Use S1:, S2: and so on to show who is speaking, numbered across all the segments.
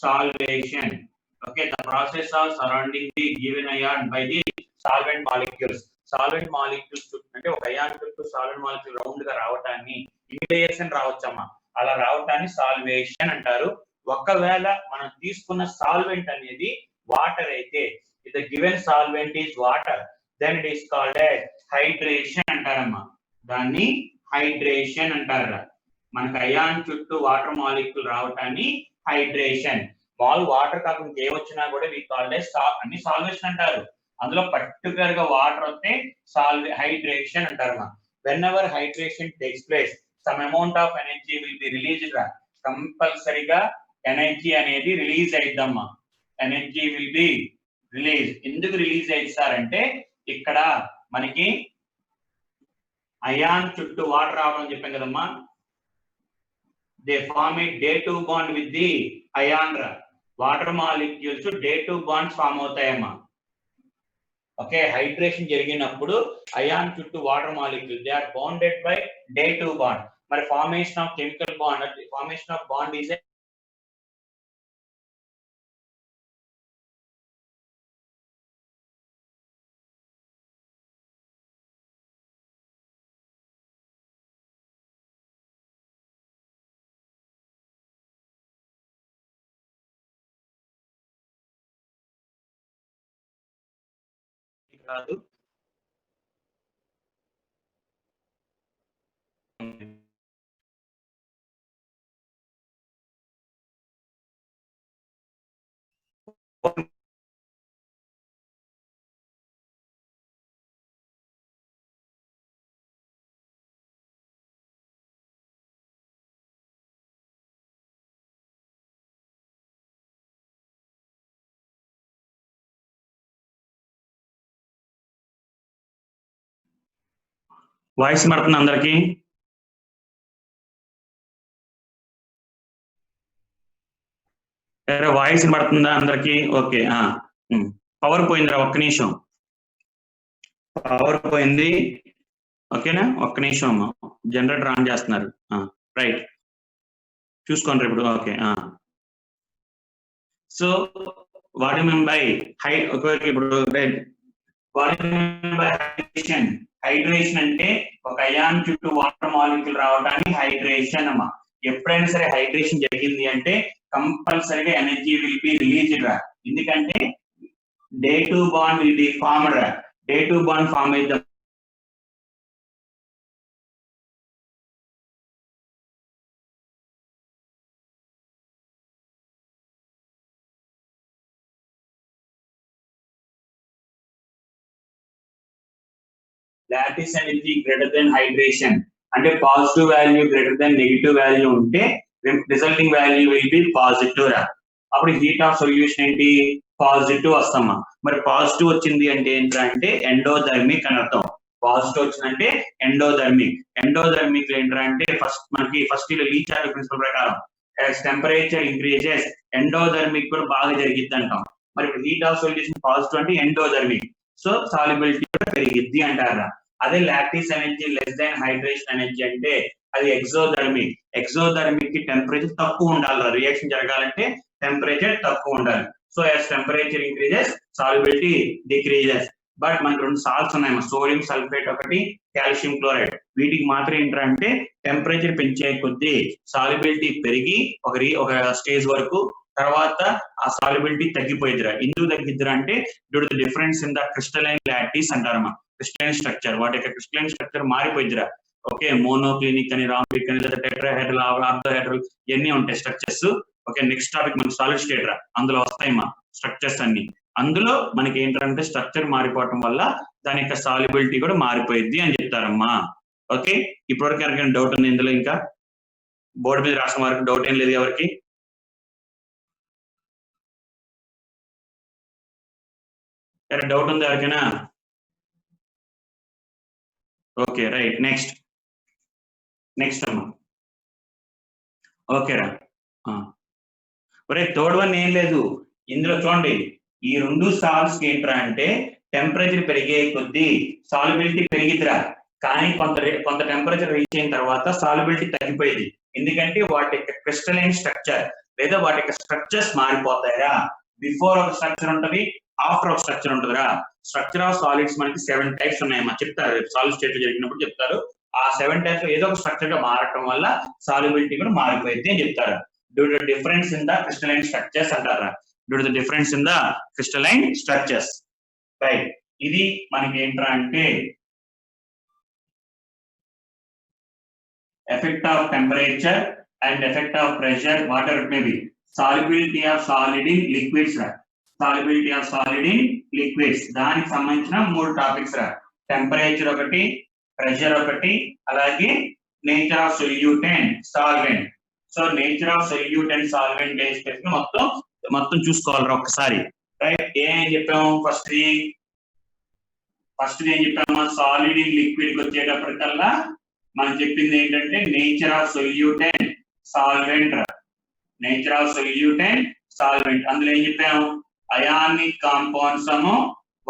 S1: solvation. Okay, the process of surrounding the given ion by the solvent molecules. Solvent molecules అంటే ఒక ion చుట్టూ solvent molecule round గా రావటాన్ని imitation రావచ్చమ్మా, అలా రావటాన్ని salvation అంటారు. ఒకవేళ మనం తీసుకున్న సాల్వెంట్ అనేది వాటర్ అయితే, if the given solvent is water, then it is called as hydration అంటారమ్మా. దాన్ని హైడ్రేషన్ అంటారు. మనకు అయాన్ చుట్టూ వాటర్ మాలిక్యూల్ రావటాన్ని హైడ్రేషన్. మామూలు వాటర్ కాకుండా ఏమొచ్చినా కూడా వి కాల్డ్ as అన్ని సాల్వేషన్ అంటారు. అందులో పర్టికులర్ గా వాటర్ వస్తే హైడ్రేషన్ అంటారు. whenever hydration takes place, some amount of energy will be released. కంపల్సరీగా ఎనర్జీ అనేది రిలీజ్ అయిద్దమ్మా. Energy will be release. ఎందుకు రిలీజ్ అయ్యింది సార్ అంటే, ఇక్కడ మనకి అయాన్ చుట్టూ వాటర్ రావడం చెప్పాం కదమ్మా. They form a day2 bond with the ion. Water molecules day2 bonds form అవుతాయమ్మా. ఓకే, హైడ్రేషన్ జరిగినప్పుడు అయాన్ చుట్టూ water molecule they are bounded by day2 bond. మరి formation of chemical bond, formation of bond is కాదు. Voice పడుతుంది అందరికి? Voice పడుతుందా అందరికి? Okay. Power పోయిందిరా, ఒక్క నిమిషం. పవర్ పోయింది. ఓకేనా, ఒక్క నిమిషం అమ్మా. జనరేటర్ ఆన్ చేస్తున్నారు. రైట్, చూసుకోండి ఇప్పుడు. Okay. So what you mean by ఇప్పుడు what you mean by hydration? Hydration అంటే ఒక అయాన్ చుట్టూ వాటర్ మాలిక్యూల్ రావడానికి హైడ్రేషన్ అమ్మా. ఎప్పుడైనా సరే హైడ్రేషన్ జరిగింది అంటే కంపల్సరీగా ఎనర్జీ విల్ బి రిలీజ్డ్. ఎందుకంటే day2 bond will be formed. day2 bond form అయితే lattice energy greater than hydration. అంటే positive value greater than negative value ఉంటే resulting value will be positive. అప్పుడు హీట్ ఆఫ్ సొల్యూషన్ ఏంటి? Positive వస్తామా. మరి positive వచ్చింది అంటే ఏంటంటే ఎండోథర్మిక్ అని అర్థం. పాజిటివ్ వచ్చిందంటే ఎండోథర్మిక్. ఎండోథర్మిక్ ఏంటంటే ఫస్ట్ లీచార్డ్ ప్రిన్సిపల్ ప్రకారం టెంపరేచర్ ఇంక్రీజెస్, ఎండోథర్మిక్ కూడా బాగా జరిగిద్ది అంటాం. మరి హీట్ ఆఫ్ సొల్యూషన్ పాజిటివ్ అంటే ఎండోథర్మిక్, సో సాల్యుబిలిటీ కూడా పెరిగిద్ది అంటారా. అదే lactis energy less than hydration energy అంటే అది ఎగ్జోథర్మిక్. ఎగ్జోథర్మిక్ కి టెంపరేచర్ తక్కువ ఉండాలి, రియాక్షన్ జరగాలంటే టెంపరేచర్ తక్కువ ఉండాలి. So as temperature increases solubility decreases. But మనకి రెండు సాల్ట్స్ ఉన్నాయి, సోడియం సల్ఫేట్ ఒకటి, కాల్షియం క్లోరైడ్. వీటికి మాత్రం ఏంటంటే టెంపరేచర్ పెంచే కొద్దీ సాల్యుబిలిటీ పెరిగి ఒక స్టేజ్ వరకు తర్వాత ఆ సాల్యుబిలిటీ తగ్గిపోయిద్దిరా. ఎందుకు తగ్గిద్దిరా అంటే due to the difference in the crystalline lattice అంటారమ్మా. క్రిస్టలైన్ స్ట్రక్చర్, వాటి యొక్క క్రిస్టలైన్ స్ట్రక్చర్ మారిపోయిద్దిరా. ఓకే, మోనోక్లినిక్ అని, రాంపిక్ అని, లేదా టెట్రాహెడ్రల్, ఆర్థోహెడ్రల్ ఇవన్నీ ఉంటాయి స్ట్రక్చర్స్. ఓకే, నెక్స్ట్ టాపిక్ మనకి సాలిడ్ స్టేట్ రా. అందులో వస్తాయమ్మా స్ట్రక్చర్స్ అన్ని. అందులో మనకి ఏంటంటే స్ట్రక్చర్ మారిపోవటం వల్ల దాని యొక్క సాల్యుబిలిటీ కూడా మారిపోయిద్ది అని చెప్తారమ్మా. ఓకే, ఇప్పటివరకు ఎవరికైనా డౌట్ ఉంది ఇందులో? ఇంకా బోర్డు మీద రాసిన వారికి డౌట్ ఏం లేదు ఎవరికి? డౌట్ ఉంది ఎవరికైనా? Okay, right. నెక్స్ట్ అమ్మా. ఓకేరా. ఒరే థర్డ్ వన్ ఏం లేదు ఇందులో చూడండి. ఈ రెండు సాల్ట్స్ కి ఏంట్రా అంటే టెంపరేచర్ పెరిగే కొద్దీ సాల్యుబిలిటీ పెరిగిద్దిరా. కానీ కొంత టెంపరేచర్ రీచ్ అయిన తర్వాత సాల్యుబిలిటీ తగ్గిపోయింది. ఎందుకంటే వాటి యొక్క క్రిస్టలైన్ స్ట్రక్చర్ లేదా వాటి యొక్క స్ట్రక్చర్స్ మారిపోతాయా? బిఫోర్ ఒక స్ట్రక్చర్ ఉంటది, ఆఫ్టర్ ఒక స్ట్రక్చర్ ఉంటుందిరా. స్ట్రక్చర్ ఆఫ్ సాలిడ్స్ మనకి 7 టైప్స్ ఉన్నాయమ్మా, చెప్తారు సాలిడ్ స్టేట్ జరిగినప్పుడు చెప్తారు. ఆ 7 టైప్స్ ఏదో ఒక స్ట్రక్చర్ గా మారటం వల్ల సాల్యుబిలిటీ కూడా మారిపోయింది అని చెప్తారు. Due to difference in the crystalline structures అంటారా. Due to the difference in the crystalline structures. Right, ఇది మనకి ఏంట్రా అంటే effect of temperature and effect of pressure, whatever it may be. Solubility of solid in liquids రా. Solubility of solid in liquids దానికి సంబంధించిన 3 topics రా. Temperature ఒకటి, pressure ఒకటి, అలాగే nature of solute and solvent. So nature of solute and solvent మొత్తం చూసుకోవాలరా ఒక్కసారి. Right, ఏం చెప్పాము ఫస్ట్ ఏం చెప్పాము, సాలిడ్ ఇన్ లిక్విడ్ కి వచ్చేటప్పటికల్లా మనం చెప్పింది ఏంటంటే nature of solute and solvent. Nature of solute and solvent అందులో ఏం చెప్పాము, అయానిక్ కాంపౌండ్స్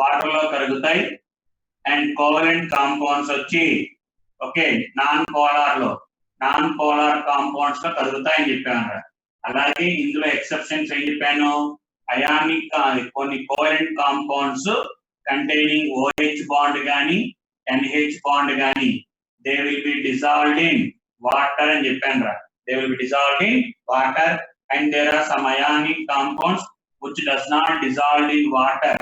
S1: వాటర్ లో కరుగుతాయి అండ్ కోవలెంట్ కాంపౌండ్స్ వచ్చి ఓకే నాన్ పోలార్ కాంపౌండ్స్ లో కరుగుతాయని చెప్పాను. అలాగే ఇందులో ఎక్సెప్షన్స్ ఏం చెప్పాను, అయానిక్ కొన్ని covalent compounds containing OH bond గానీ NH బాండ్ గానీ they will be dissolved in water అని చెప్పాను రా. They will be dissolved in water and there are some ionic compounds which does not dissolve in water.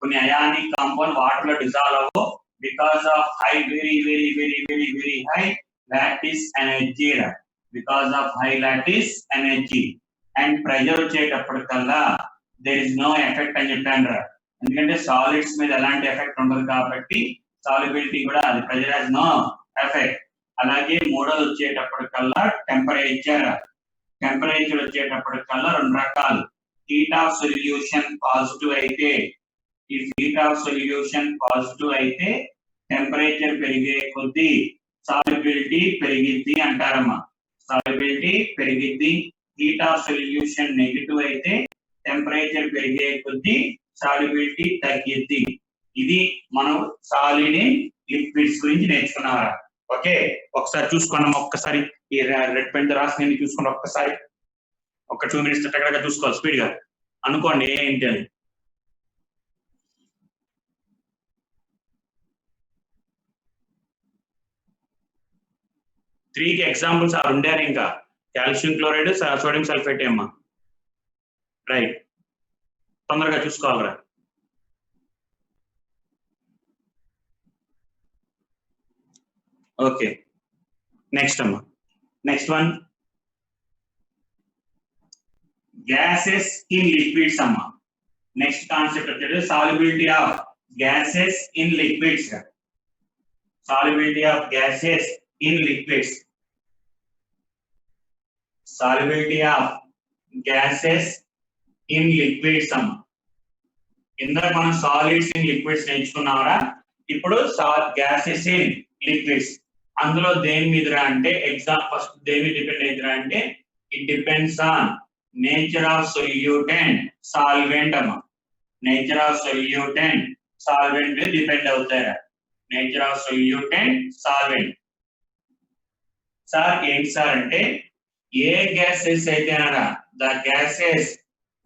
S1: కొన్ని ionic compound water లో dissolve అవ్వవు because of high very high lattice energy రా. Because of high lattice energy and pressure వచ్చేటప్పటికల్లా there is no effect అని చెప్పాను రా. ఎందుకంటే solids మీద ఎలాంటి ఎఫెక్ట్ ఉండదు కాబట్టి సాల్యుబిలిటీ కూడా అది ప్రెషర్ has no ఎఫెక్ట్. అలాగే మూడోది వచ్చేటప్పటికల్లా టెంపరేచర్ వచ్చేటప్పటికల్లా 2 రకాలు. హీట్ ఆఫ్ సొల్యూషన్ పాజిటివ్ అయితే, ఈ హీట్ ఆఫ్ సొల్యూషన్ పాజిటివ్ అయితే టెంపరేచర్ పెరిగే కొద్దీ సాల్యుబిలిటీ పెరిగిద్ది అంటారమ్మా. సాల్యుబిలిటీ పెరిగిద్ది. హీట్ ఆఫ్ సొల్యూషన్ నెగిటివ్ అయితే టెంపరేచర్ పెరిగే కొద్దీ సాల్యుబిలిటీ తగ్గిద్ది. ఇది మనం సాలిడ్ లిక్విడ్స్ గురించి నేర్చుకున్నారా. ఓకే, ఒకసారి చూసుకున్నాం. ఒక్కసారి ఈ రెడ్ పెన్ తో రాసి నేను చూసుకోండి. ఒక్కసారి ఒక 2 minutes టక్కడగా చూసుకోవాలి, స్పీడ్ గా అనుకోండి ఏంటి అని. త్రీకి ఎగ్జాంపుల్స్ ఉండారు ఇంకా కాల్షియం క్లోరైడ్, సోడియం సల్ఫేట్ అమ్మా. రైట్, తొందరగా చూసుకోవాలరా. ఓకే, నెక్స్ట్ అమ్మా. Next one gases in liquids అమ్మా. నెక్స్ట్ కాన్సెప్ట్ వచ్చేది solubility of gases in liquids. Solubility of gases in liquids. Solubility of gases in liquids అమ్మా. ఇందాక మనం సాలిడ్స్ ఇన్ లిక్విడ్స్ నేర్చుకున్నారా. ఇప్పుడు గ్యాసెస్ ఇన్ లిక్విడ్స్ అందులో దేని మీదరా అంటే ఫస్ట్ దేని డిపెండ్ అవుతారా అంటే it depends on nature of solute and solvent అమ్మా. Nature of solute and solvent మీద డిపెండ్ అవుతారా. Nature of solute and solvent. Sir ఏంటి సార్ అంటే ఏ గ్యాసెస్ అయితే అనగా the gases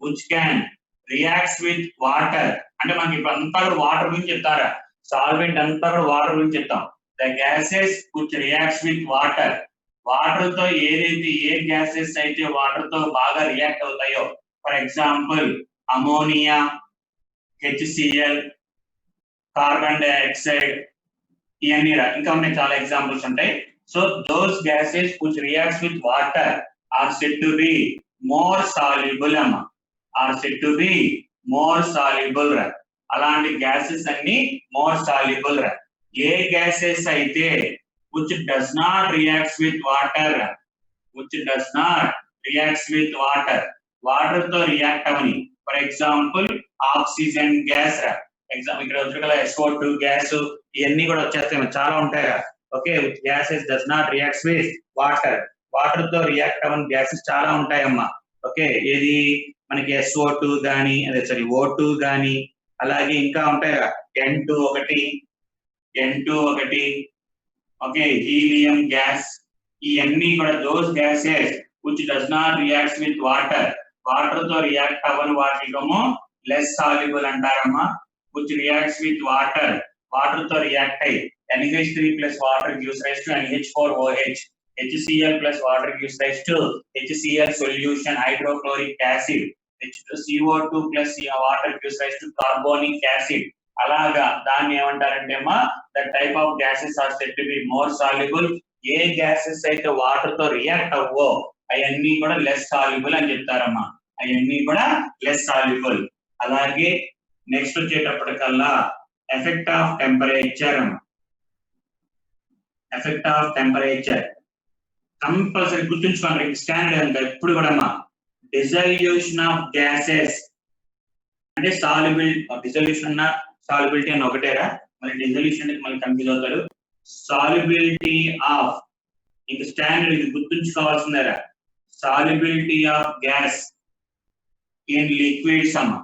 S1: which can reacts with water అంటే మనకి ఇప్పుడు అంతా కూడా వాటర్ గురించి చెప్తారా. సాల్వెంట్ అంతా కూడా వాటర్ గురించి చెప్తాం. The gases which reacts with water, water తో ఏదైతే ఏ గ్యాసెస్ అయితే వాటర్ తో బాగా రియాక్ట్ అవుతాయో, for example ammonia, HCl, carbon dioxide, ఇవన్నీ ఇంకా ఉన్నాయి, చాలా ఎగ్జాంపుల్స్ ఉంటాయి. So those gases which reacts with water are said to be more soluble అమ్మా. are said to be more soluble రా. అలాంటి గ్యాసెస్ అన్ని మోర్ సాల్యుబుల్ రా. ఏ గ్యాసెస్ అయితే which does not reacts with water, which does not reacts with water, water తో react అవని, for example oxygen gas రా. Example ఇక్కడ వచ్చి కదా SO2 గ్యాస్, ఇవన్నీ కూడా వచ్చేస్తాయి, చాలా ఉంటాయి. Okay, gases does not reacts with water, water తో రియాక్ట్ అవని గ్యాసెస్ చాలా ఉంటాయమ్మా. ఓకే, ఏది మనకి SO2 గానీ O2 గానీ, అలాగే ఇంకా ఉంటాయి N2 ఒకటి, ఓకే, హీలియం గ్యాస్, ఇవన్నీ కూడా those gases which does not react with water. Water తో రియాక్ట్ అవ్వని వాటికేమో less soluble అంటారమ్మా. which reacts with water. Water తో రియాక్ట్ అయ్యి NH3 plus water gives rise to NH4OH. HCl plus water gives rise to HCl solution hydrochloric acid. CO2 plus water gives rise to carbonic acid. అలాగా దాన్ని ఏమంటారంటే అమ్మా that type of gases are said to be more soluble. ఏ gases అయితే water తో react అవ్వో అవన్నీ కూడా లెస్ సాల్యుబుల్ అని చెప్తారమ్మా. అవన్నీ కూడా లెస్ సాల్యుబుల్. అలాగే నెక్స్ట్ వచ్చేటప్పటికల్లా effect of temperature. Effect of temperature compulsory గుర్తుంచుకోండి. స్టాండర్డ్ అంతా ఎప్పుడు కూడా అమ్మా డిజల్యూషన్ ఆఫ్ గ్యాసెస్ అంటే డిజల్యూషన్ అన్న సాల్యుబిలిటీ అని ఒకటేరా, మళ్ళీ డిజల్యూషన్ మళ్ళీ కన్ఫ్యూజ్ అవుతారు. సాల్యుబిలిటీ ఆఫ్ ఇంక స్టాండర్డ్ ఇది గుర్తుంచుకోవాల్సిందేరా. Solubility of gas in liquids అమ్మా.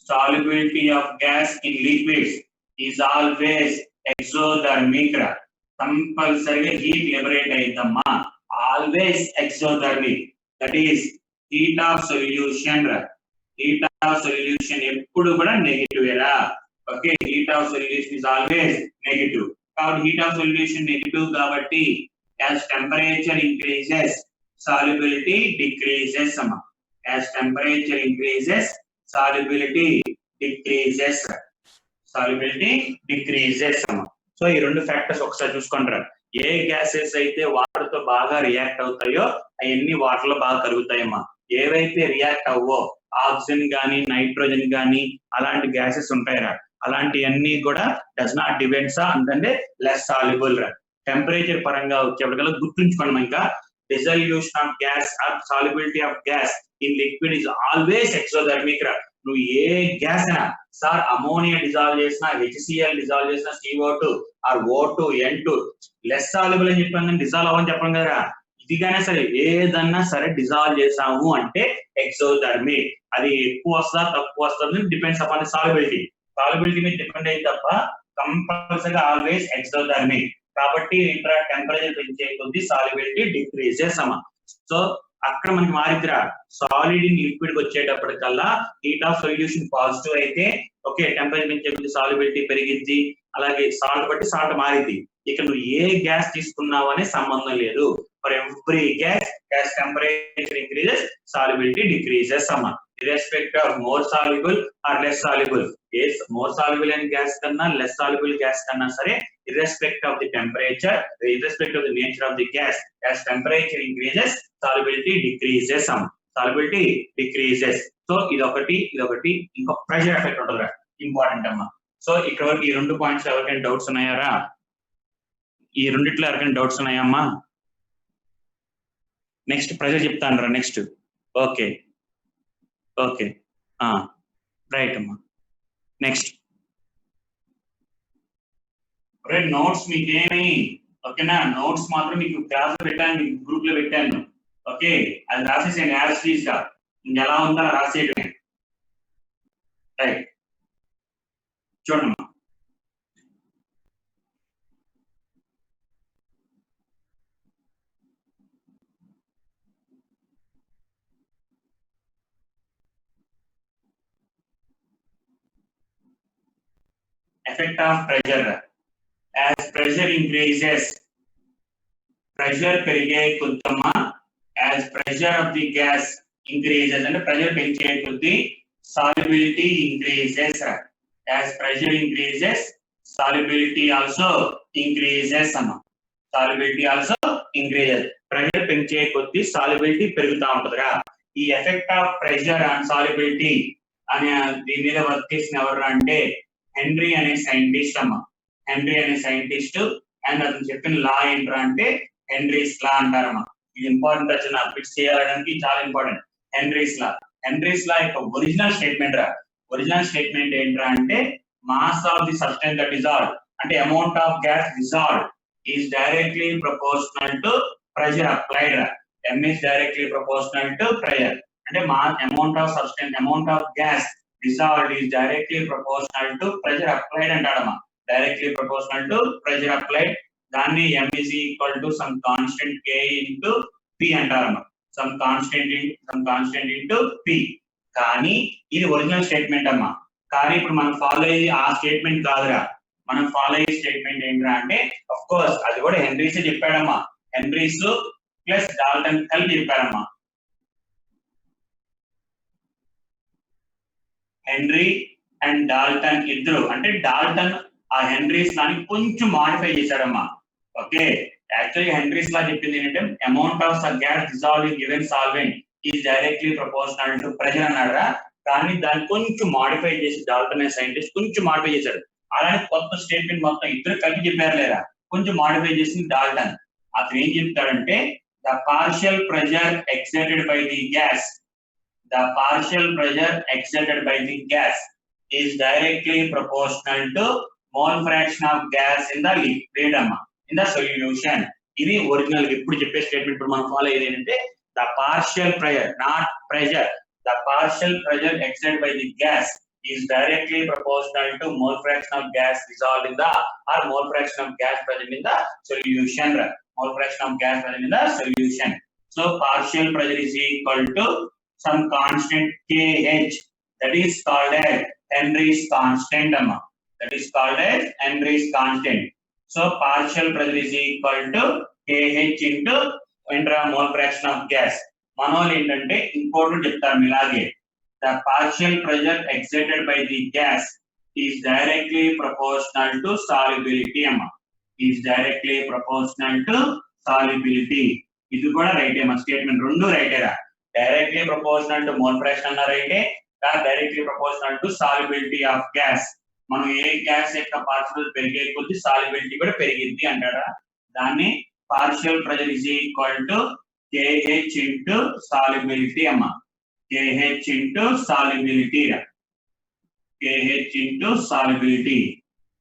S1: Solubility of gas in liquids is always exothermic రా. కంపల్సరీగా హీట్ లిబరేట్ అయ్యిద్దమ్మా. Always exothermic. That is heat of solution రా. హీట్ ఆఫ్ సొల్యూషన్ ఎప్పుడు కూడా నెగటివ్ రా. Okay, heat of solution is always negative. కాబట్టి heat of solution negative కాబట్టి as temperature increases solubility decreases అమ్మా. as temperature increases solubility decreases. solubility decreases అమ్మా. So ఈ రెండు ఫ్యాక్టర్స్ ఒకసారి చూసుకుంటారు. ఏ గ్యాసెస్ అయితే వాటర్ తో బాగా రియాక్ట్ అవుతాయో అవన్నీ వాటర్ లో బాగా కరుగుతాయమ్మా. ఏవైతే రియాక్ట్ అవ్వో ఆక్సిజన్ గానీ నైట్రోజన్ గానీ అలాంటి గ్యాసెస్ ఉంటాయిరా, అలాంటివన్నీ కూడా డస్ నాట్ డిపెండ్స్ అంటే లెస్ సాల్యుబుల్ రా. టెంపరేచర్ పరంగా వచ్చేప్పటికల్లా గుర్తుంచుకోండి ఇంకా dissolution of gas or solubility of gas in liquid is always exothermic రా. నువ్వు ఏ గ్యాస్ అయినా సార్ అమోనియా డిజాల్వ్ చేసినా HCl డిజాల్వ్ చేసినా CO2 are O2 N2 less soluble అని చెప్పాం కానీ డిజాల్వ్ అవ్వని చెప్పాం కదా. ఇదిగానే సరే ఏదన్నా సరే డిజాల్వ్ చేసాము అంటే ఎక్సోథర్మిక్. అది ఎక్కువ వస్తుందా తక్కువ వస్తుంది డిపెండ్స్ అపాన్ సాల్యుబిలిటీ. సాల్యుబిలిటీ మీద డిపెండ్ అయితే తప్ప కంపల్సరీగా ఆల్వేస్ ఎక్సోథర్మిక్. కాబట్టి ఇంటర్ టెంపరేచర్ పెంచే కొద్ది సాల్యుబిలిటీ డిక్రీజెస్ అమ్మా. సో అక్కడ మనకి మారిద్రా సాలిడ్ ఇన్ లిక్విడ్ వచ్చేటప్పటికల్లా హీట్ ఆఫ్ సొల్యూషన్ పాజిటివ్ అయితే ఓకే టెంపరేచర్ పెంచే కొద్ది సాల్యుబిలిటీ పెరిగిద్ది. అలాగే సాల్ట్ బట్టి సాల్ట్ మారిద్ది. ఇక నువ్వు ఏ గ్యాస్ తీసుకున్నావు అనే సంబంధం లేదు. For every gas temperature increases solubility decreases అమ్మా. irrespective of more soluble or less soluble. Yes, more soluble in gas kanna less soluble gas kanna sare irrespective of the temperature, irrespective of the nature of the gas, as temperature increases solubility decreases. Solubility decreases. So idokati inko pressure effect untadra important amma. So ikkada varaku ee rendu points evarkaina doubts unnayara? Ee renditlo evarkaina doubts unnaya amma? Next pressure cheptanu ra. Next okay right అమ్మా. Next notes మీకేమి ఓకేనా? Notes మాత్రం మీకు class లో పెట్టాను, మీకు group లో పెట్టాను. ఓకే, అది రాసేసేయండి యాజ్ టీజ్ గా. ఇంకెలా ఉందో రాసేయడమే. రైట్ చూడమ్మా. Effect of pressure. As pressure increases, pressure perige koddamma. As pressure of the gas increases and pressure penche koddi solubility increases. As pressure increases, solubility also increases amma. Solubility also increases. Pressure penche koddi solubility peruguta untadra. Ee effect of pressure and solubility ane deen meeda work చేసిన ఎవరు అంటే henry అనే scientist అమ్మ. Henry అనే scientist and అతను చెప్పిన లా ఏంట్రా అంటే హెన్రీస్ లా అంటారమ్మా. ఇది ఇంపార్టెంట్ వచ్చిన ఫిక్స్ చేయడానికి చాలా ఇంపార్టెంట్. హెన్రీస్ లా యొక్క ఒరిజినల్ స్టేట్మెంట్ రా. ఒరిజినల్ స్టేట్మెంట్ ఏంట్రా అంటే mass of the substance that dissolved అంటే amount of gas dissolved is directly proportional to pressure applied రా. M is directly proportional to pressure. అంటే amount of substance, amount of gas dissolved is directly proportional to pressure applied అంటాడమ్మా. Directly proportional to pressure applied. దాన్ని M is equal to some constant K into P అంటారమ్మా. some constant into p. కానీ ఇది original statement అమ్మా. కానీ ఇప్పుడు మనం follow అయ్యేది ఆ statement కాదురా. మనం ఫాలో అయ్యే స్టేట్మెంట్ ఏంట్రా అంటే ఆఫ్ కోర్స్ అది కూడా హెన్రీస్ చెప్పాడమ్మా. హెన్రీస్ ప్లస్ డాల్టన్ కలిపి చెప్పారమ్మా. హెన్రీ అండ్ డాల్టన్ ఇద్దరు, అంటే డాల్టన్ ఆ హెన్రీస్ లాని కొంచెం మాడిఫై చేశాడమ్మా. ఓకే, యాక్చువల్లీ హెన్రీస్ లా చెప్పింది ఏంటంటే amount of gas dissolving given solvent is directly proportional to pressure అన్నాడా. కానీ దాన్ని కొంచెం మాడిఫై చేసి డాల్టన్ సైంటిస్ట్ కొంచెం మాడిఫై చేశాడు. అలానే కొత్త స్టేట్మెంట్ మొత్తం ఇద్దరు కలిపి చెప్పారు లేదా, కొంచెం మాడిఫై చేసింది డాల్టన్. అతను ఏం చెప్తాడంటే the partial pressure excited by the gas, the partial pressure exerted by the gas is directly proportional to mole fraction of gas in the liquid in the solution. ఇది ఒరిజినల్ ఇప్పుడు చెప్పే statement. ఇప్పుడు మనం follow అయ్యేది ఏంటంటే the partial pressure, not pressure, the partial pressure exerted by the gas is directly proportional to mole fraction of gas dissolved in the or mole fraction of gas present in the solution. Mole fraction of gas present in the solution. So partial pressure is equal to some constant Kh, that is called as Henry's constant. That is called as Henry's constant. So partial pressure is equal to Kh into mole fraction of gas. మనోళ్ళు ఏంటంటే ఇంకోటి చెప్తారు ఇలాగే, the partial pressure exerted by the gas is directly proportional to solubility is directly proportional to solubility. ఇది కూడా right ఏమా, statement రెండు రైటేరా. Directly proportional to mole fraction అన్న రైటే, directly proportional to solubility of gas. మనం ఏ గ్యాస్ యొక్క partial పెరిగే కొద్ది సాల్యుబిలిటీ కూడా పెరిగింది అంటారా. దాన్ని partial pressure is equal to Kh into solubility అమ్మా. Kh into solubility, Kh into solubility.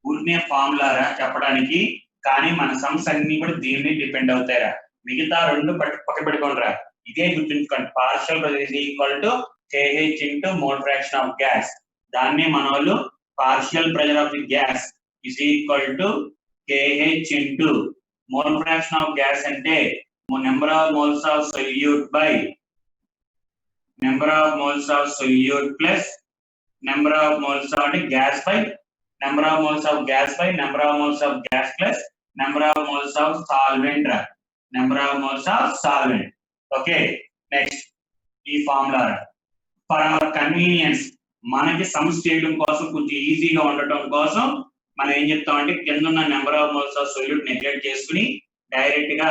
S1: ఊరినే ఫార్ములారా చెప్పడానికి, కానీ మన సమ్స్ అన్ని కూడా దీన్ని డిపెండ్ అవుతాయిరా. మిగతా రెండు పక్క పెట్టుకోండిరా. ఇదే గుర్తుంచుకోండి, partial pressure is equal to Kh into mole fraction of gas. దాన్ని మన వాళ్ళు partial pressure of the gas is equal to Kh into mole fraction of gas అంటే number of moles of solute by number of moles of solute plus number of moles of అంటే gas by number of moles of gas by number of moles of gas plus number of moles of solvent, number of moles of solvent. Okay, next ఈ formula for hour convenience, మనకి sums చేయడం కోసం కొంచెం ఈజీగా ఉండటం కోసం మనం ఏం చెప్తామంటే కింద ఉన్న number of moles of solute neglect చేసుకుని డైరెక్ట్ గా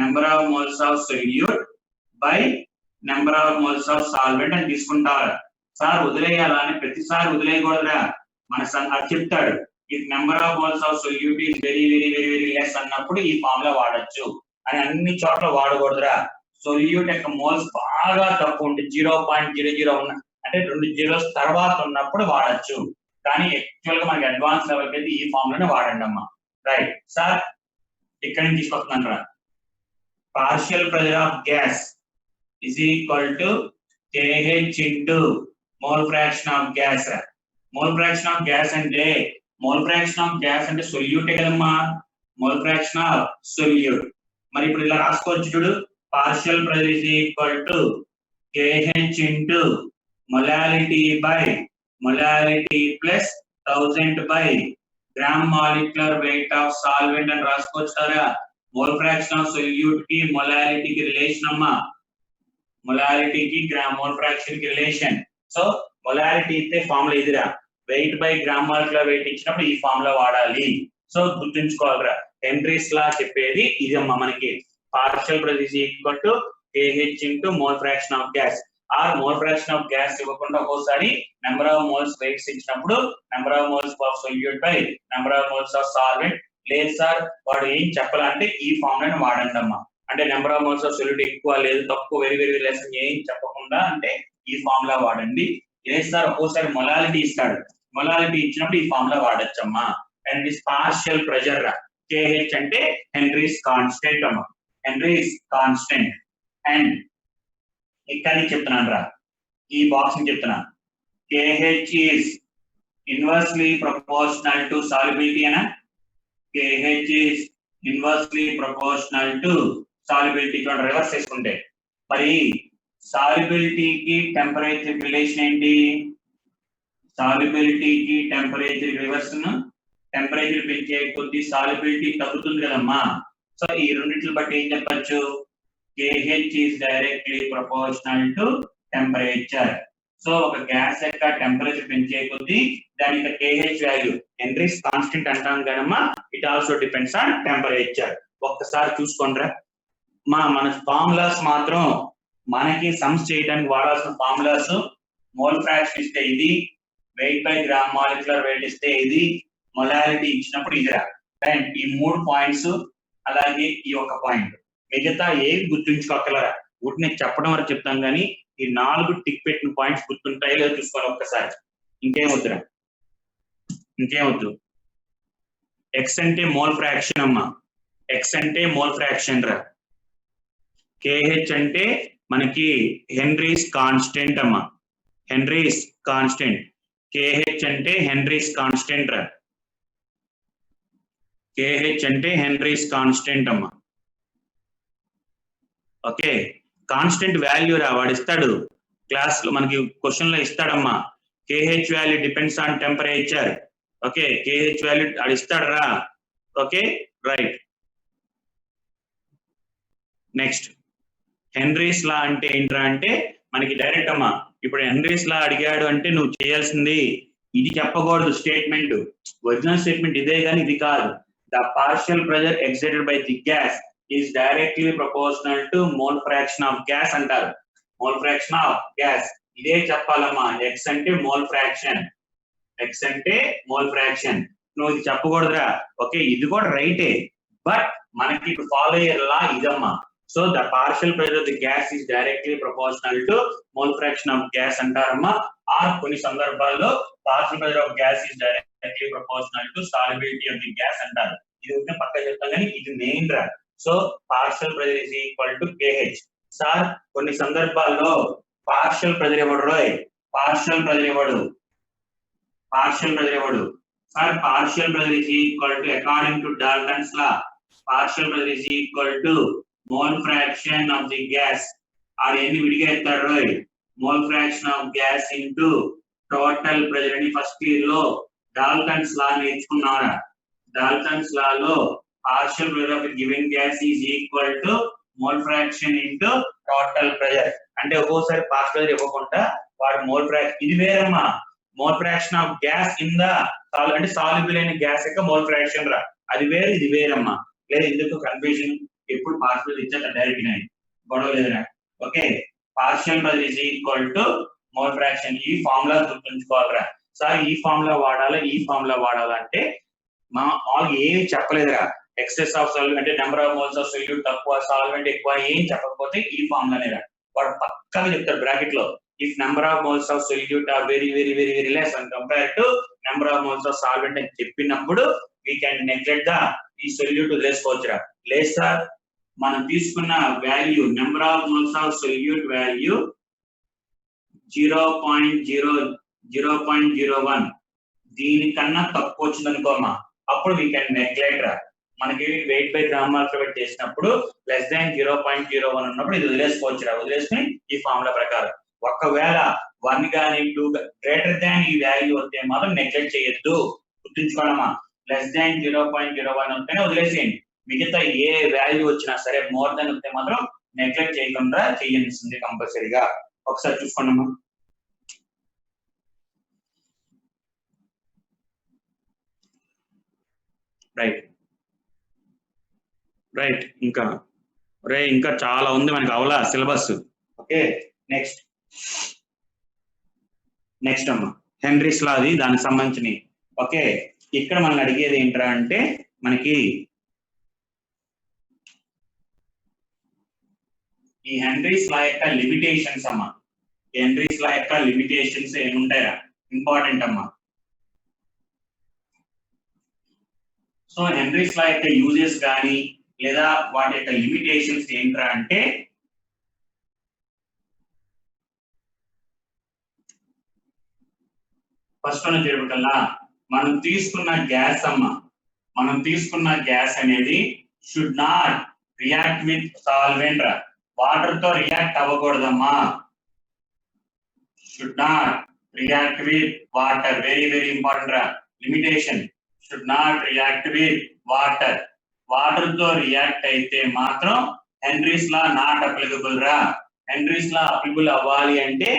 S1: number of moles of solute by number of moles of solvent అని తీసుకుంటారు. సార్ వదిలేయాలా అని ప్రతిసారి వదిలేయకూడదురా. మన అది చెప్తాడు, if number of moles of solute is very very very very less అన్నప్పుడు ఈ ఫార్ములా వాడచ్చు అని అన్ని చోట్ల వాడకూడదురా. సొల్యూట్ యొక్క మోల్స్ బాగా తక్కువ ఉంటే 0.00 ఉన్న అంటే 2 జీరోస్ తర్వాత ఉన్నప్పుడు వాడచ్చు. కానీ యాక్చువల్ గా మనకి అడ్వాన్స్ లెవెల్ కి అయితే ఈ ఫార్ములానే వాడండి అమ్మా. రైట్ సార్, ఇక్కడి నుంచి తీసుకొస్తున్నాను రా. Partial pressure of gas is equal to Kh into mole fraction of gas. Mole fraction of gas అంటే సొల్యూటే కదమ్మా, మోల్ ఫ్రాక్షన్ ఆఫ్ సొల్యూట్. మరి ఇప్పుడు ఇలా రాసుకోవచ్చు చూడు, partial pressure is equal to Kh into molality by molality plus 1000 by gram molecular weight of solvent and రాసుకోవచ్చురా. Mole fraction of solute కి molality కి రిలేషన్ అమ్మా, మొలాలిటీ కి గ్రామ్ మోల్ ఫ్రాక్షన్ కి రిలేషన్. సో మొలాలిటీ ఇస్తే formula ఇదిరా, weight by gram molecular weight ఇచ్చినప్పుడు ఈ ఫార్ములా వాడాలి. సో గుర్తుంచుకోవాలిరా, హెన్రీస్ లా చెప్పేది ఇది అమ్మా. మనకి partial pressure is equal to Kh into mole fraction of gas. or mole fraction of gas ఇవ్వకుండా ఒక్కోసారి నెంబర్ ఆఫ్ మోల్స్ వెయిట్స్ ఇచ్చినప్పుడు number of moles of solute by number of moles of solvent. లేదు sir వాడు ఏం చెప్పాలంటే ఈ ఫార్ములాని వాడండి అమ్మా. అంటే number of moles of solute ఎక్కువ లేదు తక్కువ వెరీ వెరీ లెస్ ఏం చెప్పకుండా అంటే ఈ ఫార్ములా వాడండి. లేదు సార్ ఒక్కోసారి మొలాలిటీ ఇస్తాడు, మొలాలిటీ ఇచ్చినప్పుడు ఈ ఫార్ములా వాడచ్చమ్మా. And this partial pressure Kh అంటే హెన్రీస్ కాన్స్టెంట్ అమ్మా, హెన్రీస్ కాన్స్టెంట్. అండ్ ఇక్కడ చెప్తున్నాను రా, ఈ బాక్స్ ని చెప్తున్నా, Kh is inversely proportional to solubility అనా, Kh is inversely proportional to solubility. Reverse చేసుకుంటే మరి సాల్యుబిలిటీకి టెంపరేచర్ రిలేషన్ ఏంటి? సాల్యుబిలిటీకి టెంపరేచర్ రివర్స్ టెంపరేచర్ పెంచే కొద్ది సాల్యుబిలిటీ తగ్గుతుంది కదమ్మా. సో ఈ రెండింటిని బట్టి ఏం చెప్పచ్చు? KH is directly proportional to temperature. So ఒక గ్యాస్ యొక్క టెంపరేచర్ పెంచే కొద్ది దాని యొక్క KH వాల్యూ హెన్రీస్ కాన్స్టెంట్ అంటాం కదమ్మా. It also depends on temperature. ఒక్కసారి చూసుకోండిరా, మన ఫార్ములాస్ మాత్రం మనకి సమ్స్ చేయడానికి వాడాల్సిన ఫార్ములాస్ మోల్ ఫ్రాక్షన్ ఇస్తే ఇది, wait by gram molecular wait ఇస్తే ఇది, మొలారిటీ ఇచ్చినప్పుడు ఇదిరా. అండ్ ఈ 3 పాయింట్స్ అలాగే ఈ ఒక పాయింట్, మిగతా ఏవి గుర్తుంచుకోగలరా? వీటిని చెప్పడం వరకు చెప్తాం కానీ ఈ 4 టిక్ పెట్టిన పాయింట్స్ గుర్తుంటాయో లేదో చూసుకోవాలి ఒక్కసారి. ఇంకేమవుతురా? ఇంకేమవుతు? ఎక్స్ అంటే మోల్ ఫ్రాక్షన్ అమ్మా. ఎక్స్ అంటే మోల్ ఫ్రాక్షన్ రా. KH అంటే మనకి హెన్రీస్ కాన్స్టెంట్ అమ్మా. Henry's constant. KH అంటే హెన్రీస్ కాన్స్టెంట్ రా. KH అంటే హెన్రీస్ కాన్స్టెంట్ అమ్మా. ఓకే, కాన్స్టెంట్ వాల్యూ రా, వాడు ఇస్తాడు క్లాస్ లో, మనకి క్వశ్చన్ లో ఇస్తాడమ్మా. KH value depends on temperature. Okay, KH value అది ఇస్తాడు రా. Okay right. నెక్స్ట్ హెన్రీస్ లా అంటే ఏంట్రా అంటే మనకి డైరెక్ట్ అమ్మా. ఇప్పుడు హెన్రీస్ లా అడిగాడు అంటే నువ్వు చేయాల్సింది ఇది చెప్పకూడదు. స్టేట్మెంట్ ఒరిజినల్ స్టేట్మెంట్ ఇదే కానీ ఇది కాదు. The partial pressure exerted by the gas is directly proportional to mole fraction of gas అంటారు. మోల్ ఫ్రాక్షన్ ఆఫ్ గ్యాస్ ఇదే చెప్పాలమ్మా. ఎక్స్ అంటే మోల్ ఫ్రాక్షన్. ఎక్స్ అంటే మోల్ ఫ్రాక్షన్. నువ్వు ఇది చెప్పకూడదురా. ఓకే, ఇది కూడా రైటే, బట్ మనకి ఇప్పుడు ఫాలో అయ్యే లా ఇదమ్మా. So the partial pressure of the gas is directly proportional to mole fraction of gas అంటారమ్మా. ఆర్ కొన్ని సందర్భాల్లో partial pressure of gas is directly proportional to solubility of the gas అంటారు. ఇది ఉంటే పక్క చెప్తాం కానీ ఇది మెయిన్ రా. So partial pressure is equal to KH. Sir కొన్ని సందర్భాల్లో పార్షియల్ ప్రెషర్ ఇవ్వడు రోయ్. పార్షియల్ ప్రెషర్ ఇవ్వడు. పార్షియల్ ప్రెషర్ ఇవ్వడు sir. Partial pressure is equal to according to Dalton's law, partial pressure is equal to mole fraction of the gas. ఆడు ఎన్ని విడిగా ఇస్తాడు రోయ్? Mole fraction of gas into total pressure అని first year లో Dalton's law నేర్చుకున్నారా? Dalton's law లో partial pressure of given gas is equal to mole fraction into total pressure. అంటే ఒక్కోసారి పార్షియల్ ప్రెషర్ ఇవ్వకుండా వాడు మోల్ ఫ్రాక్షన్, ఇది వేరమ్మా. Mole fraction of gas in the అంటే సాల్యుబుల్ అయిన గ్యాస్ యొక్క మోల్ ఫ్రాక్షన్ రా, అది వేరు ఇది వేరమ్మా. లేదు ఎందుకు కన్ఫ్యూజన్? ఎప్పుడు పార్షియల్ ఇచ్చాక డైరెక్ట్ గా గొడవ లేదురా. Okay, partial pressure is equal to mole fraction. ఈ ఫార్ములా గుర్తుంచుకోవాలరా. సార్ ఈ ఫార్ములా వాడాలా, ఈ ఫార్ములా వాడాలంటే మా వాళ్ళు ఏమి చెప్పలేదురా. ఎక్సెస్ ఆఫ్ సాల్వెంట్ అంటే number of moles of solute తక్కువ, సాల్వెంట్ ఎక్కువ, ఏం చెప్పకపోతే ఈ ఫార్ములానేరా. వాడు పక్కన చెప్తాడు బ్రాకెట్ లో, if number of moles of solute are very very very very less and compare to number of moles of solvent అని చెప్పినప్పుడు వీ క్యాన్ నెగ్లెక్ట్ ద ఈ సొల్యూట్ వదిలేసుకోవచ్చురా. లేదు సార్, మనం తీసుకున్న value number of moles of solute value 0.01 దీనికన్నా తక్కువ వచ్చింది అనుకోమా, అప్పుడు వీ కెన్ నెగ్లెక్ట్ రా. మనకి వెయిట్ బై గ్రామ్ మాలిక్యులర్ చేసినప్పుడు లెస్ దాన్ 0.01 ఉన్నప్పుడు ఇది వదిలేసుకోవచ్చు రా. వదిలేసుకుని ఈ ఫార్ములా ప్రకారం ఒకవేళ 1 కానీ 2 గ్రేటర్ దాన్ ఈ వాల్యూ వస్తే మాత్రం నెగ్లెక్ట్ చేయొద్దు. గుర్తుంచుకోవడమా, లెస్ దాన్ 0.01 వస్తేనే వదిలేసేయండి. మిగతా ఏ వాల్యూ వచ్చినా సరే మోర్ దాన్ వస్తే మాత్రం నెగ్లెక్ట్ చేయకుండా చేయాల్సింది కంపల్సరీగా. ఒకసారి చూసుకోండమ్మా. రైట్ రైట్ ఇంకా చాలా ఉంది మనకి అవలా సిలబస్. ఓకే, నెక్స్ట్ అమ్మా హెన్రీస్ లా, అది దానికి సంబంధించినవి. ఓకే, ఇక్కడ మనం అడిగేది ఏంట్రా అంటే మనకి ఈ హెన్రీస్ లా యొక్క లిమిటేషన్స్ అమ్మా. హెన్రీస్ లా యొక్క లిమిటేషన్స్ ఏముంటాయా? ఇంపార్టెంట్ అమ్మా. సో హెన్రీస్ లా యొక్క యూజెస్ కానీ లేదా వాటి యొక్క లిమిటేషన్స్ ఏంట్రా అంటే ఫస్ట్ వన్ చెప్పకల్లా మనం తీసుకున్న గ్యాస్ అమ్మా, మనం తీసుకున్న గ్యాస్ అనేది should not react with solvent రా. వాటర్ తో రియాక్ట్ అవ్వకూడదమ్మా. Should not react with water. Very very important రా. Limitation should not react with water. Water తో రియాక్ట్ అయితే మాత్రం హెన్రీస్ లా నాట్ అప్లికబుల్ రా. హెన్రీస్ లా అప్లికబుల్ అవ్వాలి అంటే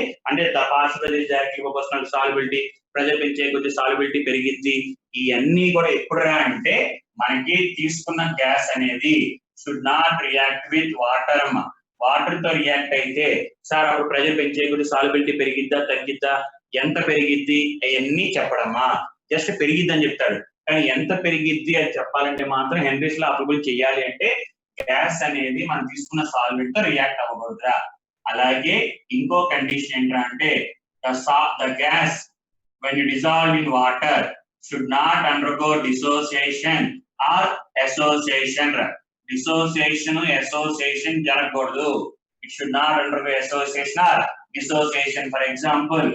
S1: the partial pressure exactly proportional solubility, pressure పెంచే కొద్ది సాల్యుబిలిటీ పెరిగిద్ది. ఇవన్నీ కూడా ఎప్పుడు రా అంటే మనకి తీసుకున్న గ్యాస్ అనేది should not react with water అమ్మా. వాటర్ తో రియాక్ట్ అయితే సార్ అప్పుడు ప్రెజర్ పెంచే కొద్ది సాల్యుబిలిటీ పెరిగిద్దా తగ్గిద్దా, ఎంత పెరిగిద్ది అవన్నీ చెప్పడమ్మా. జస్ట్ పెరిగిద్ది అని చెప్తాడు, కానీ ఎంత పెరిగిద్ది అని చెప్పాలంటే మాత్రం హెన్రీస్ లా అప్లికబుల్ చేయాలి అంటే గ్యాస్ అనేది మనం తీసుకున్న సాల్వెంట్ తో రియాక్ట్ అవ్వకూడదురా. అలాగే ఇంకో కండిషన్ ఏంటంటే the gas when you dissolve in water should not undergo dissociation or association. Dissociation, association జరగకూడదు. It should not undergo association or dissociation. For example,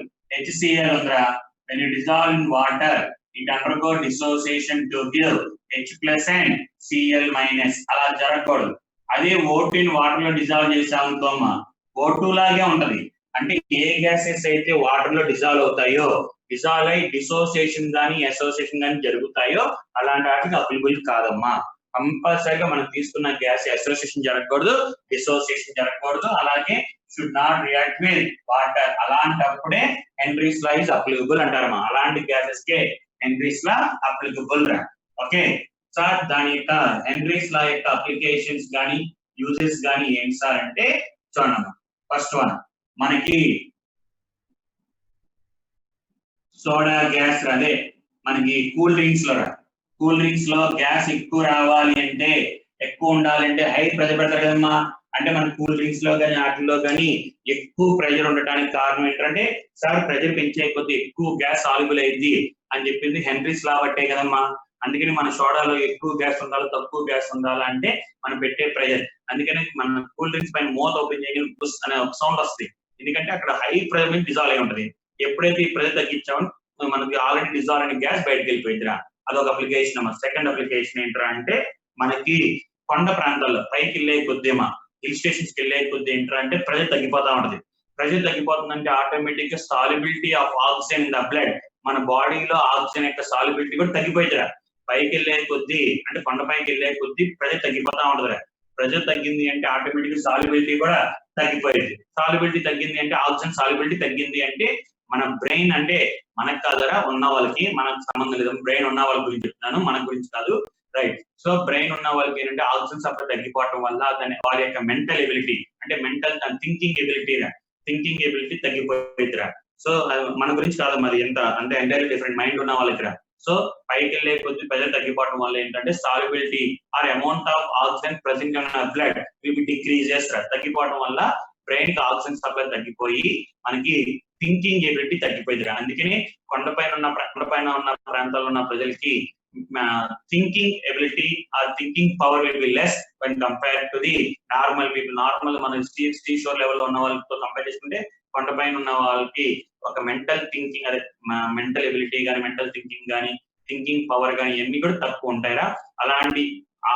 S1: HCl ఉందిరా, when you dissolve in water it undergo dissociation to give H plus and Cl minus. అలా జరగకూడదు. అదే O2 water లో dissolve చేసామనుకోమా, O2 లాగే ఉంటది. అంటే ఏ గ్యాసెస్ అయితే వాటర్ లో డిజాల్వ్ అవుతాయో, డిజాల్వ్ అయి డిసోసియేషన్ కానీ అసోసియేషన్ కానీ జరుగుతాయో అలాంటి వాటికి అప్లికబుల్ కాదమ్మా. కంపల్సరీగా మనం తీసుకున్న గ్యాస్ అసోసియేషన్ జరగకూడదు, డిసోసియేషన్ జరగకూడదు. అలాగే should not react with water. అలాంటప్పుడే హెన్రీస్ లా ఇస్ అప్లికబుల్ అంటారమ్మా. అలాంటి గ్యాసెస్ కే హెన్రీస్ లా అప్లికబుల్ రా. ఓకే సార్, దాని యొక్క హెన్రీస్ లా యొక్క అప్లికేషన్స్ కానీ యూజెస్ కానీ ఏంటి సార్ అంటే చూడమ్మా. ఫస్ట్ వన్ మనకి సోడా గ్యాస్, అదే మనకి కూల్ డ్రింక్స్ లో కూల్ డ్రింక్స్ లో గ్యాస్ ఎక్కువ రావాలి అంటే, ఎక్కువ ఉండాలంటే హై ప్రెజర్ పెడతారు కదమ్మా. అంటే మన కూల్ డ్రింక్స్ లో కానీ వాటిల్లో కానీ ఎక్కువ ప్రెజర్ ఉండటానికి కారణం ఏంటంటే సార్ ప్రెజర్ పెంచే కొద్ది ఎక్కువ గ్యాస్ సాల్యుబుల్ అయింది అని చెప్పింది హెన్రీస్ లా బట్టే కదమ్మా. అందుకని మన సోడాలో ఎక్కువ గ్యాస్ ఉండాలి తక్కువ గ్యాస్ ఉండాలి అంటే మనం పెట్టే ప్రెజర్. అందుకని మన కూల్ డ్రింక్స్ పైన మూత ఓపెన్ చేయడం పుష్ అనే ఒక సౌండ్ వస్తుంది, ఎందుకంటే అక్కడ హై ప్రెజర్ మీద డిజాల్వ్ అయి ఉంటది. ఎప్పుడైతే ఈ ప్రెజర్ తగ్గించామో మనకి ఆల్రెడీ డిజాల్వ్ అయిన గ్యాస్ బయటకు వెళ్ళిపోయిందిరా. అదొక అప్లికేషన్ అమ్మా. సెకండ్ అప్లికేషన్ ఏంటరా అంటే మనకి కొండ ప్రాంతాల్లో పైకి వెళ్ళే కొద్దిమా, హిల్ స్టేషన్స్ కి వెళ్ళే కొద్ది ఏంటరా అంటే ప్రెజర్ తగ్గిపోతా ఉంటది. ప్రెజర్ తగ్గిపోతుందంటే ఆటోమేటిక్ గా solubility of oxygen in the blood, మన బాడీలో ఆక్సిజన్ యొక్క సాల్యుబిలిటీ కూడా తగ్గిపోయిందిరా. పైకి వెళ్ళే కొద్ది అంటే కొండ పైకి వెళ్ళే కొద్ది ప్రెజర్ తగ్గిపోతా ఉంటదిరా. ప్రెజర్ తగ్గింది అంటే ఆటోమేటిక్ సాల్యుబిలిటీ కూడా తగ్గిపోయింది. సాల్యుబిలిటీ తగ్గింది అంటే ఆక్సిజన్ సాల్యుబిలిటీ తగ్గింది అంటే మన బ్రెయిన్, అంటే మనకు కాదురా ఉన్న వాళ్ళకి మనకు సంబంధం లేదు, బ్రెయిన్ ఉన్న వాళ్ళ గురించి చెప్తున్నాను, మన గురించి కాదు, రైట్. సో బ్రెయిన్ ఉన్న వాళ్ళకి ఏంటంటే ఆక్సిజన్ సప్లై తగ్గిపోవడం వల్ల దాని వాళ్ళ యొక్క మెంటల్ ఎబిలిటీ అంటే మెంటల్ థింకింగ్ ఎబిలిటీ తగ్గిపోయిద్దిరా. సో మన గురించి కాదు, మరి ఎంత అంటే ఎంటైర్లీ డిఫరెంట్ మైండ్ ఉన్న వాళ్ళకి. సో పైకి వెళ్ళే కొద్ది ప్రెజర్ తగ్గిపోవడం వల్ల ఏంటంటే solubility are amount of oxygen present in blood will be decreases. తగ్గిపోవడం వల్ల బ్రెయిన్ కి ఆక్సిజన్ సప్లై తగ్గిపోయి మనకి థింకింగ్ ఎబిలిటీ తగ్గిపోయింది. అందుకని కొండపైన ఉన్న ప్రాంతాల్లో ఉన్న ప్రజలకి thinking ability or thinking power will be less when compare to the normal people. Normal మన స్టీ షోర్ లెవెల్ లో ఉన్న వాళ్ళతో కంపేర్ చేసుకుంటే కొండపైన ఉన్న వాళ్ళకి ఒక మెంటల్ థింకింగ్, అదే మెంటల్ ఎబిలిటీ కానీ మెంటల్ థింకింగ్ కానీ థింకింగ్ పవర్ కానీ ఇవన్నీ కూడా తక్కువ ఉంటాయిరా. అలాంటి ఆ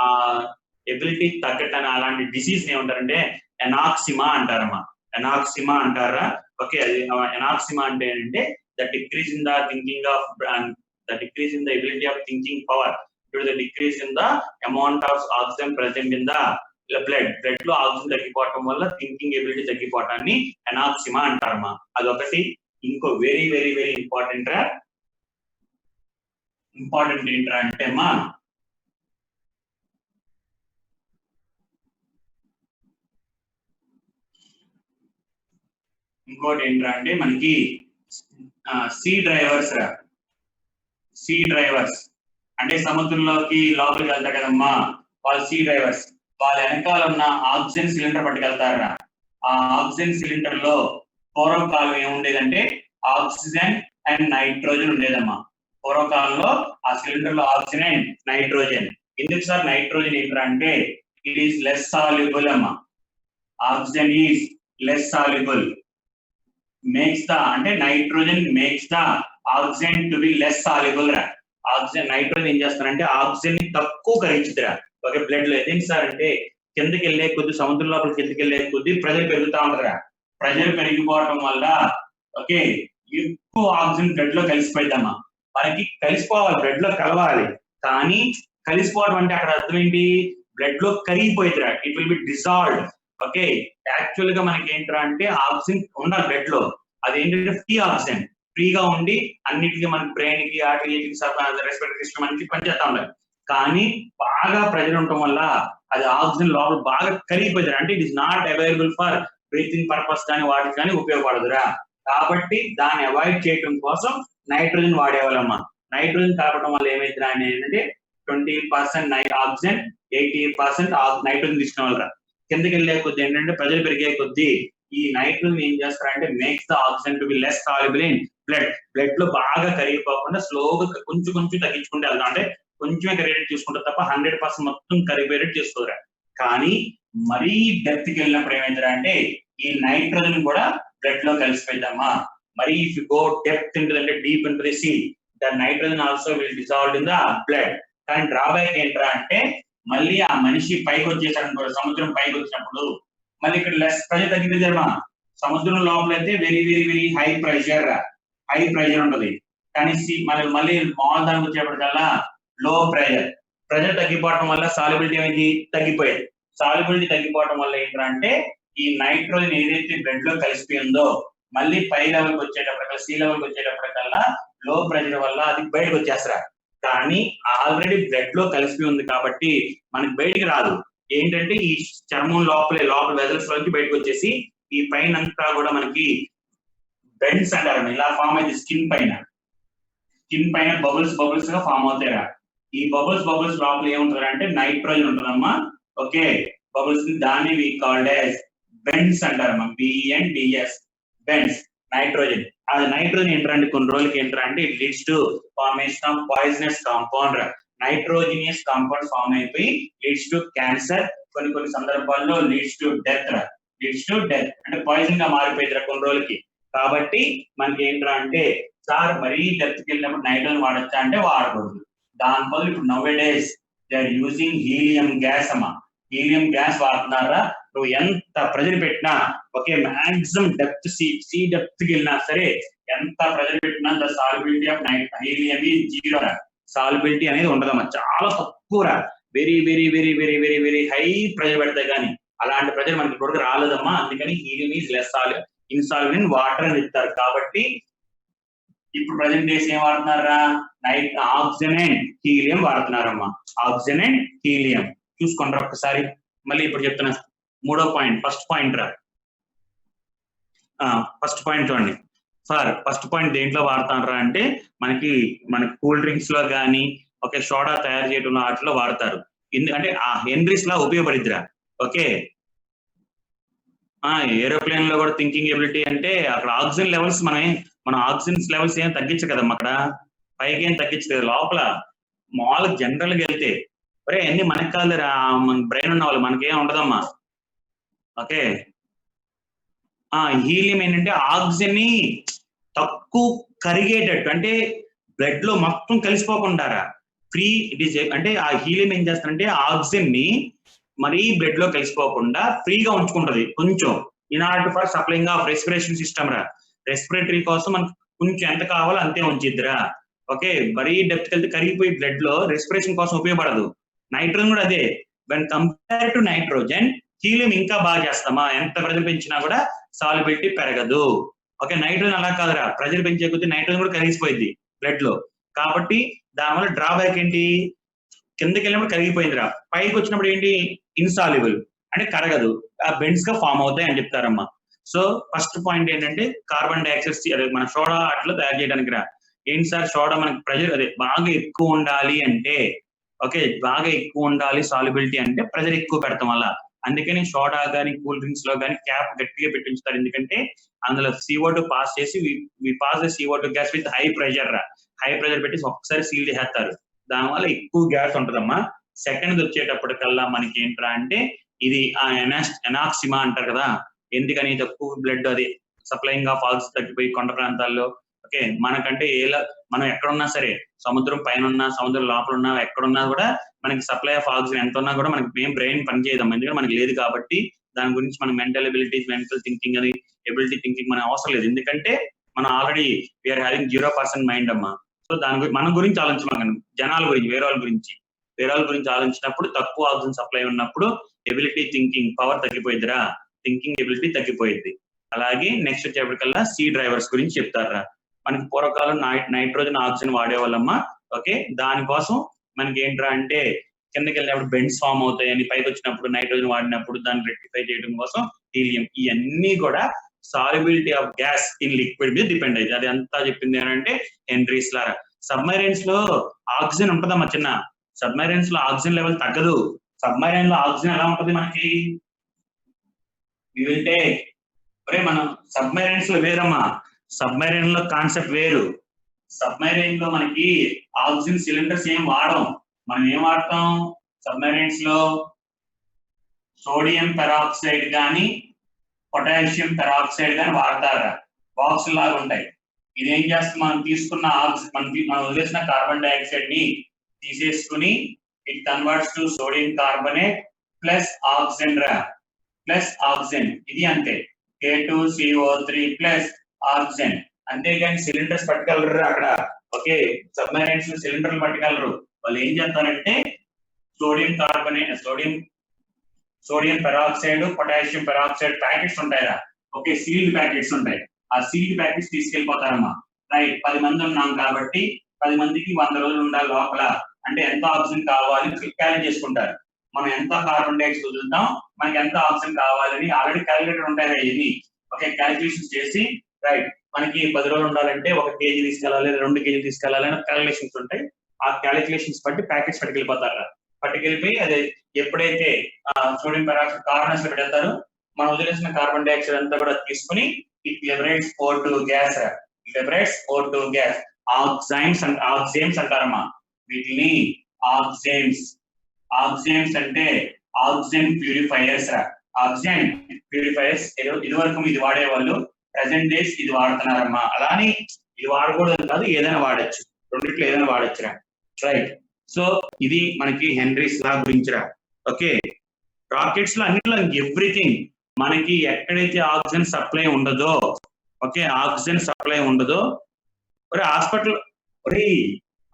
S1: ఎబిలిటీ తగ్గటాన్ని అలాంటి డిసీజ్ ఏమంటారంటే ఎనాక్సిమా అంటారమ్మా. ఎనాక్సిమా అంటారా? ఓకే, అది ఎనాక్సిమా అంటే ఏంటంటే the decrease in the thinking of the decrease in the ability of thinking power due to the decrease in the amount of oxygen present in the blood లో ఆక్సిజన్ తగ్గిపోవటం వల్ల thinking ability తగ్గిపోవటాన్ని ఎనాక్సిమా అంటారమ్మా. అదొకటి. ఇంకో very very very important ఏంట్రా అంటే అమ్మా ఇంకోటి ఏంట్రా అంటే మనకి సీ డ్రైవర్స్ అంటే సముద్రంలోకి లోపలికి వెళ్తారు కదమ్మా, వాళ్ళు సీ డ్రైవర్స్. వాళ్ళ వెనకాల ఉన్న ఆక్సిజన్ సిలిండర్ పట్టుకెళ్తారా. ఆ ఆక్సిజన్ సిలిండర్ లో పూర్వకాలం ఏముండేదంటే ఆక్సిజన్ అండ్ నైట్రోజన్ ఉండేదమ్మా. పూర్వకాలంలో ఆ సిలిండర్ లో ఆక్సిజన్ అండ్ నైట్రోజన్. ఎందుకు సార్ నైట్రోజన్ ఏంటంటే అంటే ఇట్ ఈస్ లెస్ సాల్యుబుల్ అమ్మా. Oxygen is less soluble makes the అంటే nitrogen makes the oxygen to be less soluble రా. ఆక్సిజన్ నైట్రోజన్ ఏం చేస్తారంటే ఆక్సిజన్ ని తక్కువ కరిగించుదిరా ఓకే బ్లడ్ లో. ఏంటి సార్ అంటే కిందకి వెళ్ళే కొద్ది, సముద్రం లోపల కిందకి వెళ్ళే కొద్ది ప్రెజర్ పెరుగుతూ ఉంటుందిరా. ప్రెజర్ పెరిగిపోవటం వల్ల ఓకే ఎక్కువ ఆక్సిజన్ బ్లడ్ లో కలిసిపోయిద్దమ్మా. మనకి కలిసిపోవాలి, బ్లడ్ లో కలవాలి, కానీ కలిసిపోవడం అంటే అక్కడ అర్థం ఏంటి, బ్లడ్ లో కరిగిపోయిద్దిరా, it will be dissolved. Okay actual గా మనకి ఏంట్రా అంటే ఆక్సిజన్ ఉండాలి బ్లడ్ లో, అదేంటంటే ఫ్రీ ఆక్సిజన్, ఫ్రీగా ఉండి అన్నిటికీ మన బ్రెయిన్ కి వాటికి రెస్పిరేటరీ సిస్టమ్ అన్నిటికీ పనిచేస్తా ఉండాలి. కానీ బాగా ప్రెజర్ ఉండటం వల్ల అది ఆక్సిజన్ లోపల బాగా కరిగిపోయింది, అంటే it is not available for breathing purpose కానీ వాటికి కానీ ఉపయోగపడదురా. కాబట్టి దాన్ని అవాయిడ్ చేయడం కోసం నైట్రోజన్ వాడేవాళ్ళమ్మా. నైట్రోజన్ కలపడం వల్ల ఏమైందిరా అని ఏంటంటే 20% ఆక్సిజన్, 80% నైట్రోజన్ తీసుకునేవాళ్ళరా. కిందకి వెళ్ళే కొద్ది ఏంటంటే ప్రెజర్ పెరిగే కొద్ది ఈ నైట్రోజన్ ఏం చేస్తారంటే makes the oxygen to be less soluble in blood. Blood లో బాగా కరిగిపోకుండా స్లోగా కొంచెం కొంచెం తగ్గించుకుంటే వెళ్తాం, అంటే కొంచెమే కరిగేట్ చేసుకుంటారు తప్ప 100% మొత్తం కరిగిపోయేట్ చేసుకోరా. కానీ మరీ డెప్త్ కి వెళ్ళినప్పుడు ఏమైందిరా అంటే ఈ నైట్రోజన్ కూడా బ్లడ్ లో కలిసిపోయిద్దమ్మా. మరి if you go depth into అంటే deep into the sea, the nitrogen also will dissolved in the blood. కానీ డ్రాబ్యాక్ ఏంట్రా అంటే మళ్ళీ ఆ మనిషి పైకి వచ్చేసాడు, సముద్రం పైకి వచ్చినప్పుడు మళ్ళీ ఇక్కడ లెస్ ప్రెజర్ తగ్గిపోయిందమ్మా. సముద్రం లోపల అయితే very very very high pressure ఉంటది, కానీ మళ్ళీ మామూలు దానికి వచ్చేప్పటికల్లా లో ప్రెజర్. ప్రెజర్ తగ్గిపోవడం వల్ల సాల్యుబిలిటీ అనేది తగ్గిపోయేది. సాల్యుబిలిటీ తగ్గిపోవడం వల్ల ఏంటంటే ఈ నైట్రోజన్ ఏదైతే బ్లడ్ లో కలిసిపోయిందో మళ్ళీ పై లెవెల్కి వచ్చేటప్పటికల్లా, సీ లెవెల్కి వచ్చేటప్పటికల్లా లో ప్రెజర్ వల్ల అది బయటకు వచ్చేస్తారా. కానీ ఆల్రెడీ బ్లడ్ లో కలిసిపోయి ఉంది కాబట్టి మనకి బయటికి రాదు. ఏంటంటే ఈ చర్మం లోపల వెజల్స్ లోకి బయటకు వచ్చేసి ఈ పైన అంతా కూడా మనకి బెండ్స్ అంటారు, ఇలా ఫామ్ అయితే స్కిన్ పైన బబుల్స్ గా ఫామ్ అవుతాయి. ఈ బబుల్స్ లోపల ఏముంటారు అంటే నైట్రోజన్ ఉంటుందమ్మా. ఓకే బబుల్స్ దాన్ని వి కాల్డ్ యాజ్ బెండ్స్ అంటారమ్మా, బిఎన్డిఎస్ బెండ్స్, నైట్రోజన్. అది నైట్రోజన్ ఏంటంటే కొన్ని రోజులకి ఏంటంటే it leads to formation of poisonous compound. Nitrogenous compound form అయిపోయి లీడ్స్ టు క్యాన్సర్, కొన్ని సందర్భాల్లో లీడ్స్ టు డెత్ అంటే పాయిజన్ గా మారిపోయింది కొన్ని రోజులకి. కాబట్టి మనకి ఏంట్రా అంటే సార్ మరీ డెత్ కి వెళ్ళినప్పుడు నైట్రోజన్ వాడచ్చా అంటే వాడకూడదు. దాని బదులు ఇప్పుడు nowadays they are using helium gas అమ్మా. హీలియం గ్యాస్ వాడుతున్నారా, నువ్వు ఎంత ప్రెజర్ పెట్టినా okay maximum depth sea depth కి వెళ్ళినా సరే ఎంత ప్రెజర్ పెట్టినా the solubility of helium is zero. Solubility అనేది ఉండదమ్మా, చాలా తక్కువరా. Very very very very very very high pressure పెడతాయి, కానీ అలాంటి ప్రెజర్ మనకి ఇప్పుడు రాలేదమ్మా. అందుకని helium is less insoluble in water అని చెప్తారు. కాబట్టి ఇప్పుడు ప్రజెంట్ డేస్ ఏం వాడుతున్నారా, ఆక్సిజన్ అండ్ హీలియం వాడుతున్నారమ్మా. ఆక్సిజన్ అండ్ హీలియం చూసుకుంటారు ఒక్కసారి. మళ్ళీ ఇప్పుడు చెప్తున్నా మూడో పాయింట్, ఫస్ట్ పాయింట్ రా. ఫస్ట్ పాయింట్ చూడండి సార్. ఫస్ట్ పాయింట్ దేంట్లో వాడతారా అంటే మన కూల్ డ్రింక్స్ లో కానీ ఓకే సోడా తయారు చేయడంలో వాటిలో వాడతారు. ఎందుకంటే ఆ హెన్రీస్ లా ఉపయోగపడిద్దిరా. ఓకే ఏరోప్లేన్ లో కూడా థింకింగ్ ఎబిలిటీ అంటే అక్కడ ఆక్సిజన్ లెవెల్స్ మన ఆక్సిజన్ లెవెల్స్ ఏం తగ్గించు కదమ్మా, అక్కడ పైకి ఏం తగ్గించదు. లోపల మామూలుగా జనరల్ గా వెళ్తే అన్ని మనకి కాదు, మన బ్రెయిన్ ఉన్న వాళ్ళు మనకేం ఉండదమ్మా. ఓకే హీలియం ఏంటంటే ఆక్సిజన్ ని తక్కువ కరిగేటట్టు, అంటే బ్లడ్ లో మొత్తం కలిసిపోకుండా ఫ్రీ అంటే ఆ హీలియం ఏం చేస్తారంటే ఆక్సిజన్ ని మరీ బ్లడ్ లో కలిసిపోకుండా ఫ్రీగా ఉంచుకుంటది కొంచెం, in order for supplying of respiration system రా. రెస్పిరేటరీ కోసం మనకు కొంచెం ఎంత కావాలో అంతే ఉంచిద్దిరా. ఓకే మరీ డెప్త్ వెళ్తే కరిగిపోయి బ్లడ్ లో రెస్పిరేషన్ కోసం ఉపయోగపడదు. నైట్రోజన్ కూడా అదే, when compare to nitrogen helium ఇంకా బాగా చేస్తామా, ఎంత ప్రెజర్ పెంచినా కూడా సాల్యుబిలిటీ పెరగదు. ఓకే నైట్రోజన్ అలా కాదురా, ప్రెజర్ పెంచే కొద్దీ నైట్రోజన్ కూడా కరిగిపోయింది బ్లడ్ లో. కాబట్టి దానివల్ల డ్రాబ్యాక్ ఏంటి, కిందకి వెళ్ళినప్పుడు కరిగిపోయిందిరా, పైకి వచ్చినప్పుడు ఏంటి ఇన్సాల్యుబుల్ అంటే కరగదు, బెండ్స్ గా ఫామ్ అవుతాయి అని చెప్తారమ్మా. సో ఫస్ట్ పాయింట్ ఏంటంటే కార్బన్ డైఆక్సైడ్ అదే మన సోడా అట్లా తయారు చేయడానికి రా. ఏంటి సార్ సోడా మనకి ప్రెజర్ అదే బాగా ఎక్కువ ఉండాలి అంటే, ఓకే బాగా ఎక్కువ ఉండాలి సాల్యుబిలిటీ అంటే ప్రెజర్ ఎక్కువ పెడతాం వల్ల. అందుకని సోడా కానీ కూల్ డ్రింక్స్ లో కానీ క్యాప్ గట్టిగా పెట్టించుతారు, ఎందుకంటే అందులో CO2 పాస్ చేసి pass CO2 gas with high pressure రా. హై ప్రెజర్ పెట్టి ఒక్కసారి సీల్ చేసేస్తారు, దానివల్ల ఎక్కువ గ్యాస్ ఉంటదమ్మా. సెకండ్ వచ్చేటప్పటికల్లా మనకి ఏంట్రా అంటే ఇది ఎనాక్సిమా అంటారు కదా, ఎందుకని తక్కువ బ్లడ్ అది సప్లైయింగ్ ఆఫ్ ఆక్సిజన్ తగ్గిపోయి కొండ ప్రాంతాల్లో ఓకే, మనకంటే మనం ఎక్కడున్నా సరే, సముద్రం పైన ఉన్నా, సముద్రం లోపల ఉన్నా, ఎక్కడున్నా కూడా మనకి సప్లై ఆఫ్ ఆక్సిజన్ ఎంత ఉన్నా కూడా మనకి మేము బ్రెయిన్ పనిచేయదాం, ఎందుకంటే మనకి లేదు కాబట్టి దాని గురించి మన మెంటల్ ఎబిలిటీస్, మెంటల్ థింకింగ్ అని ఎబిలిటీ థింకింగ్ మనకు అవసరం లేదు, ఎందుకంటే మనం ఆల్రెడీ వీఆర్ హ్యావింగ్ 0% మైండ్ అమ్మా. సో దాని గురించి మన గురించి ఆలోచించమని, జనాల గురించి, వేరే వాళ్ళ గురించి ఆలోచించినప్పుడు తక్కువ ఆక్సిజన్ సప్లై ఉన్నప్పుడు ఎబిలిటీ థింకింగ్ పవర్ తగ్గిపోయిద్దిరా, థింకింగ్ ఎబిలిటీ తగ్గిపోయింది. అలాగే నెక్స్ట్ వచ్చేప్పటికల్లా సీ డ్రైవర్స్ గురించి చెప్తారా. మనకి పూర్వకాలం నైట్రోజన్ ఆక్సిజన్ వాడేవాళ్ళమ్మా. ఓకే, దానికోసం మనకి ఏంట్రా అంటే కిందకి వెళ్ళినప్పుడు బెండ్స్ ఫామ్ అవుతాయని, పైకి వచ్చినప్పుడు నైట్రోజన్ వాడినప్పుడు దాన్ని రెక్టిఫై చేయడం కోసం హీలియం, ఇవన్నీ కూడా solubility of gas in liquid మీద డిపెండ్ అయ్యింది. అది అంతా చెప్పింది ఏంటంటే హెన్రీస్ లారా. సబ్మెరైన్స్ లో ఆక్సిజన్ ఉంటుందమ్మా చిన్న, సబ్మెరైన్స్ లో ఆక్సిజన్ లెవెల్ తగ్గదు. సబ్మెరైన్ లో ఆక్సిజన్ ఎలా ఉంటుంది మనకి, మనం సబ్మెరైన్స్ లో వేరమ్మా, సబ్మెరైన్ లో కాన్సెప్ట్ వేరు. సబ్మెరైన్ లో మనకి ఆక్సిజన్ సిలిండర్స్ ఏం వాడం, మనం ఏం వాడతాం సబ్మెరైన్స్ లో, సోడియం పెరాక్సైడ్ కానీ పొటాషియం పెరాక్సైడ్ కానీ వాడతారా, బాక్స్ లాగా ఉంటాయి. ఇది ఏం చేస్తుంది, మనం తీసుకున్న మనం వదిలేసిన కార్బన్ డైఆక్సైడ్ ని తీసేసుకుని it converts to sodium carbonate plus oxygen రా, ప్లస్ ఆక్సిజన్, ఇది అంతే, K2CO3 ప్లస్ ఆక్సిజన్. అంతేగాని సిలిండర్స్ పట్టుకెళ్ళరు అక్కడ. ఓకే, సబ్మెరైన్స్ సిలిండర్లు పట్టుకెళ్ళరు. వాళ్ళు ఏం చేస్తారంటే sodium carbonate, sodium peroxide, potassium peroxide packets ఉంటాయిరా. ఓకే, సీల్డ్ ప్యాకెట్స్ ఉంటాయి, ఆ సీల్డ్ ప్యాకెట్స్ తీసుకెళ్ళిపోతారమ్మా. రైట్, 10 మంది ఉన్నాం కాబట్టి 10 మందికి 100 రోజులు ఉండాలి లోపల, అంటే ఎంత ఆక్సిజన్ కావాలి క్యాలిక్యులేట్ చేసుకుంటారు. మనం ఎంత కార్బన్ డైఆక్సైడ్ వదులుతాం, మనకి ఎంత ఆక్సిజన్ కావాలని ఆల్రెడీ క్యాలిక్యులేటర్ ఉంటాయి ఇవి. ఓకే, క్యాలిక్యులేషన్స్ చేసి రైట్ మనకి 10 రోజులు ఉండాలంటే 1 కేజీ తీసుకెళ్ళాలి, 2 కేజీలు తీసుకెళ్ళాలి అని క్యాలిక్యులేషన్స్ ఉంటాయి. ఆ క్యాలిక్యులేషన్స్ బట్టి ప్యాకెట్స్ పట్టుకెళ్ళిపోతారు. పట్టుకెళ్ళిపోయి అది ఎప్పుడైతే సోడియం పెరాక్సైడ్ కార్బన్స్ లో పెడతారో మనం వదిలేసిన కార్బన్ డైఆక్సైడ్ అంతా కూడా తీసుకుని it liberates O2 gas, liberates O2 gas. Oxygens అంటారమ్మా వీటిని, ఆక్సిజన్స్ అంటే ఆక్సిజన్ ప్యూరిఫైయర్స్ రా. ఆక్సిజన్ ప్యూరిఫైయర్స్ ఇది వరకు ఇది వాడేవాళ్ళు, ప్రెసెంట్ డేస్ ఇది వాడుతున్నారమ్మా. అలానే ఇది వాడకూడదు కాదు, ఏదైనా వాడచ్చు, రెండిట్లో ఏదైనా వాడచ్చురా. రైట్, సో ఇది మనకి హెన్రీస్ లా గురించిరా. ఓకే, రాకెట్స్ లో అన్నిట్లో ఎవ్రీథింగ్ మనకి ఎక్కడైతే ఆక్సిజన్ సప్లై ఉండదో, ఓకే ఆక్సిజన్ సప్లై ఉండదో,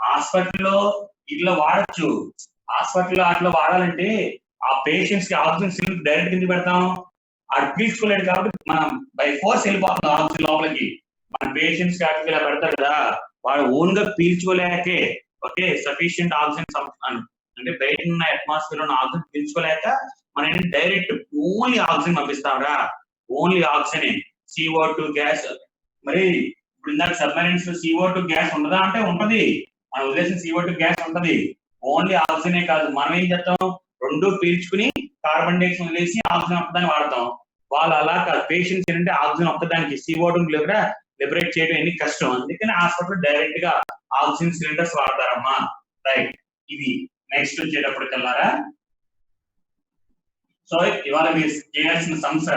S1: హాస్పిటల్లో ఇట్లా వాడచ్చు. హాస్పిటల్లో అట్లా వాడాలంటే ఆ పేషెంట్స్ కి ఆక్సిజన్ సిలిండర్ డైరెక్ట్ కింద పెడతాం, అది పీల్చుకోలేడు కాబట్టి మనం బై ఫోర్స్ వెళ్ళిపోతున్నాం ఆక్సిజన్ లోపలికి. మన పేషెంట్స్ కి అట్లా ఇలా పెడతారు కదా, వాడు ఓన్ గా పీల్చుకోలేకే, ఓకే సఫిషియంట్ ఆక్సిజన్ అంటే బయట ఉన్న అట్మాస్ఫియర్ ఉన్న ఆక్సిజన్ పీల్చుకోలేక మనం డైరెక్ట్ ఓన్లీ ఆక్సిజన్ పంపిస్తాంరా, ఓన్లీ ఆక్సిజన్, CO2 గ్యాస్. మరి ఇప్పుడు ఇందాక సబ్మెరైన్స్ లో CO2 గ్యాస్ ఉండదా అంటే ఉంటది, మనం వదిలేసిన CO2 గ్యాస్ ఉంటది, ఓన్లీ ఆక్సిజనే కాదు. మనం ఏం చేస్తాం, రెండు పీల్చుకుని కార్బన్ డైఆక్సైడ్ వదిలేసి ఆక్సిజన్ ఒక్కదాన్ని వాడతాం. వాళ్ళు అలా కాదు, పేషెంట్స్ ఏంటంటే ఆక్సిజన్ ఒక్కదానికి CO2 లిబరేట్ చేయడం ఎన్ని కష్టం, అందుకని హాస్పిటల్ డైరెక్ట్ గా ఆక్సిజన్ సిలిండర్స్ వాడతారమ్మా. రైట్, ఇది నెక్స్ట్ వచ్చేటప్పటికల్లారా. సో ఇవాళ మీరు చేయాల్సిన సమ్స్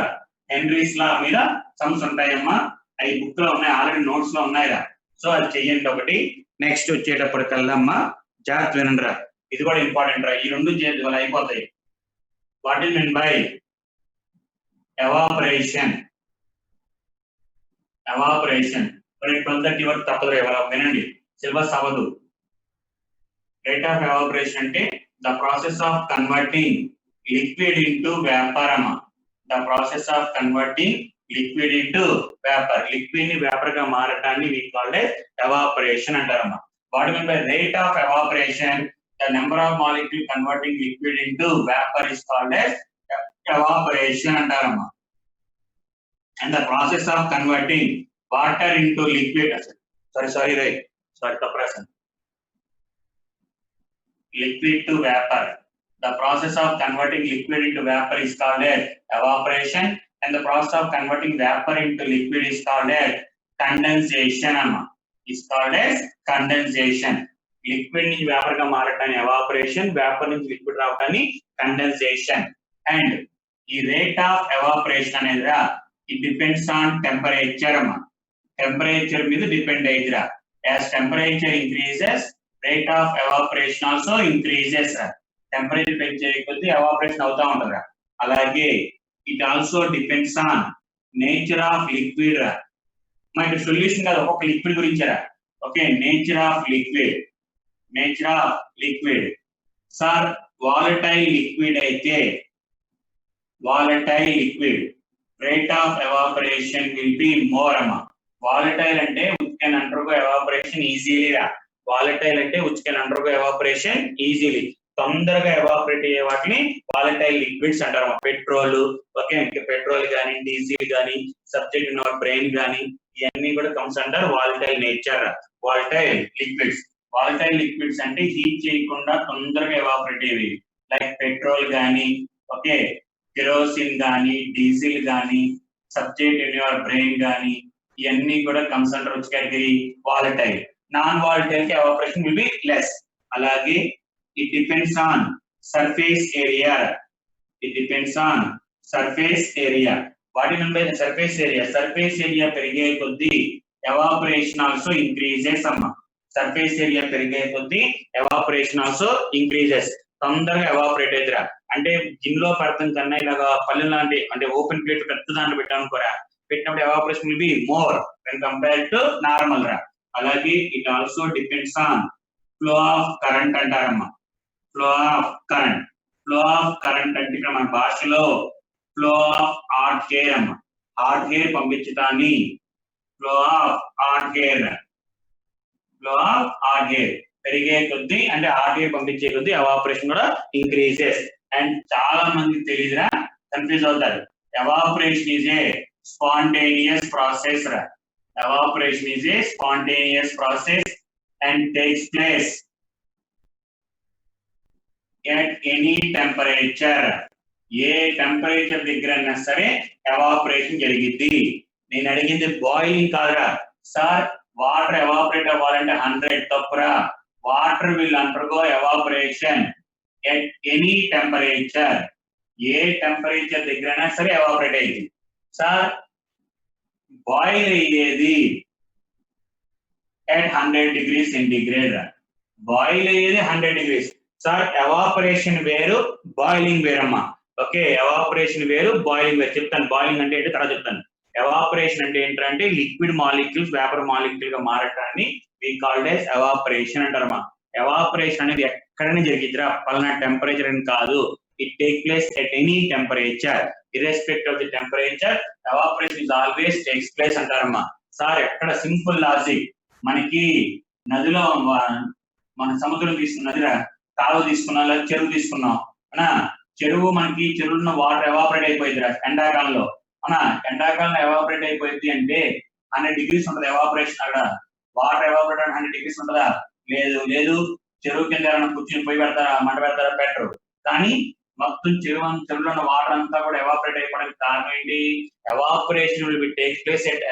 S1: హెన్రీస్ లా మీద సమ్స్ ఉంటాయమ్మా, అవి బుక్ లో ఉన్నాయి, ఆల్రెడీ నోట్స్ లో ఉన్నాయిరా. సో అది చెయ్యండి ఒకటి. నెక్స్ట్ వచ్చేటప్పటికల్లా అమ్మా జాగ్రత్త వినండి రా, ఇది కూడా ఇంపార్టెంట్ రా, ఈ రెండు చేతి వల్ల అయిపోతాయి. What is mean by evaporation, మరి 12:30 వరకు తప్పదు ఇవాళ, వినండి సిలబస్ అవ్వదు. రేట్ ఆఫ్ ఎవాపరేషన్ అంటే the process of converting liquid into vapour అమ్మా, the process of converting liquid into vapour, liquid ని వేపర్ గా మారటాన్ని వి కాల్డ్ ఎవాపరేషన్ అంటారమ్మా. What mean by rate of evaporation, the number of molecule converting liquid into vapor is called as evaporation antarama. And the process of converting water into liquid, liquid to vapor, the process of converting liquid into vapor is called as evaporation, and the process of converting vapor into liquid is called as condensation amma, is called as condensation. Liquid నుంచి vapour గా మారటాన్ని evaporation, vapour నుంచి liquid రావటాన్ని condensation. And ఈ rate of evaporation అనేది it depends on temperature అమ్మా. Temperature మీద depend అయ్యిరా. As temperature increases rate of evaporation also increases రా. టెంపరేచర్ పెంచే కొద్దీ ఎవాపరేషన్ అవుతా ఉంటుందా. అలాగే it also depends on nature of liquid రా. మనకి సొల్యూషన్ కాదు, ఒక్కొక్క లిక్విడ్ గురించారా. Okay, nature of liquid. Nature of liquid sir volatile liquid అయితే volatile liquid rate of evaporation will be more అమ్మా. వాలటైల్ అంటే which can undergo evaporation easily రా. Volatile అంటే which can undergo evaporation easily, తొందరగా evaporate అయ్యే వాటిని volatile liquids అంటారు. Petrol, okay, petrol కానీ డీజిల్ కానీ సబ్జెక్ట్ ఇన్ అవర్ బ్రెయిన్ కానీ ఇవన్నీ కూడా comes under volatile nature. Volatile liquids. Volatile liquids అంటే హీట్ చేయకుండా తొందరగా ఎవాపరేట్ అయ్యేవి, లైక్ పెట్రోల్ కానీ, ఓకే, కెరోసిన్ కానీ, డీజిల్ కానీ, సబ్జెక్ట్ ఇన్ యువర్ బ్రెయిన్ కానీ ఇవన్నీ కూడా comes under which category volatile. Non volatile కి ఎవాపరేషన్ విల్ బి లెస్. అలాగే it depends on surface area. It depends on surface area. What do you mean by the surface area? Surface area పెరిగే కొద్దీ evaporation also increases అమ్మా. Surface area పెరిగే కొద్దీ evaporation also increases. తొందరగా evaporate అవుతురా. అంటే గిన్నెలో పడతాం కన్నా ఇలాగా పల్లె లాంటి అంటే ఓపెన్ ప్లేట్ పెద్ద దాంట్లో పెట్టామనుకోరా, పెట్టినప్పుడు evaporation will be more when compare to normal రా. అలాగే it also depends on flow of current అంటారమ్మా. Flow of current. Flow of current అంటే ఇక్కడ మన భాషలో ఫ్లో ఆఫ్ హాట్ ఎయిర్ అమ్మా. హాట్ ఎయిర్ పంపించడాన్ని flow of hot air. Flow of hot air పెరిగే కొద్దీ అంటే హాట్ ఎయిర్ పంపించే కొద్దీ ఎవాపరేషన్ కూడా ఇంక్రీజెస్. అండ్ చాలా మందికి తెలియదురా, కన్ఫ్యూజ్ అవుతారు. Evaporation is a spontaneous process రా. Evaporation is a spontaneous process and takes place at any temperature. ఏ టెంపరేచర్ దగ్గరైనా సరే ఎవాపరేషన్ జరిగింది. నేను అడిగింది బాయిలింగ్ కాదురా. సార్ వాటర్ ఎవాపరేట్ అవ్వాలంటే 100 తప్పురా. Water will undergo evaporation at any temperature. A temperature దగ్గరైనా సరే ఎవాపరేట్ అయ్యింది. సార్ బాయిల్ అయ్యేది at 100 degrees centigrade. బాయిల్ అయ్యేది 100 degrees. సార్ ఎవాపరేషన్ వేరు, బాయిలింగ్ వేరమ్మా. ఓకే, ఎవాపరేషన్ వేరు, బాయిలింగ్ వేరు. చెప్తాను బాయిలింగ్ అంటే ఏంటో తర్వాత చెప్తాను. ఎవాపరేషన్ అంటే ఏంటంటే లిక్విడ్ మాలిక్యూల్స్ వేపర్ మాలిక్యూల్ గా మారటాన్ని వి కాల్డ్ యాజ్ ఎవాపరేషన్ అంటారమ్మా. ఎవాపరేషన్ అనేది ఎక్కడైనా జరిగిద్దిరా, పలానా టెంపరేచర్ అని కాదు. It take place at any temperature. Irrespective of the temperature evaporation is always takes place అంటారమ్మా. సార్ ఎక్కడ సింపుల్ లాజిక్. మనకి నదిలో మన సముద్రం తీసుకున్న నదిరా, కాలువ తీసుకున్నాం లేదా చెరువు తీసుకున్నాం అనా, చెరువు మనకి చెరువులో వాటర్ ఎవాపరేట్ అయిపోయింది ఎండాకాలంలో. అనా ఎండాకాలంలో ఎవాపరేట్ అయిపోయింది అంటే 100 degrees ఉంటుంది ఎవాపరేషన్. అక్కడ వాటర్ ఎవాపరేట్ 100 degrees ఉంటుందా? లేదు. లేదు. చెరువు కింద ఏమైనా కూర్చొని పోయి పెడతారా, మంట పెడతారా? పెట్టరు. కానీ మొత్తం చెరువులో ఉన్న వాటర్ అంతా కూడా ఎవాపరేట్ అయిపోవడానికి కారణం ఏంటి? Evaporation will B take place at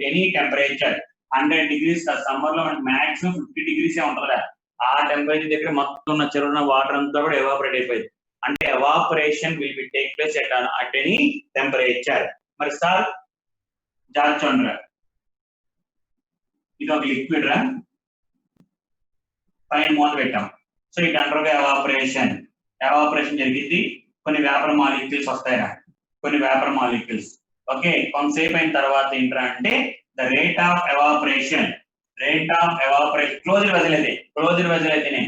S1: any temperature. 100 degrees summer లో మనకి మాక్సిమం 50 degrees ఉంటుందా. ఆ టెంపరేచర్ దగ్గర మొత్తం ఉన్న చెరువున్న వాటర్ అంతా కూడా ఎవాపరేట్ అయిపోయింది. అంటే evaporation will B take place at any temperature. మరి సార్ జాగ్రత్త, ఇది ఒక లిక్విడ్ రా, పైన మూత పెట్టాం. So it undergo evaporation. Evaporation జరిగింది, కొన్ని వేపర్ మాలిక్యూల్స్ వస్తాయిరా, కొన్ని వేపర్ మాలిక్యూల్స్. ఓకే, కొంతసేపు అయిన తర్వాత ఏంట్రా అంటే the rate of evaporation. Rate of evaporation closed vessel అయితేనే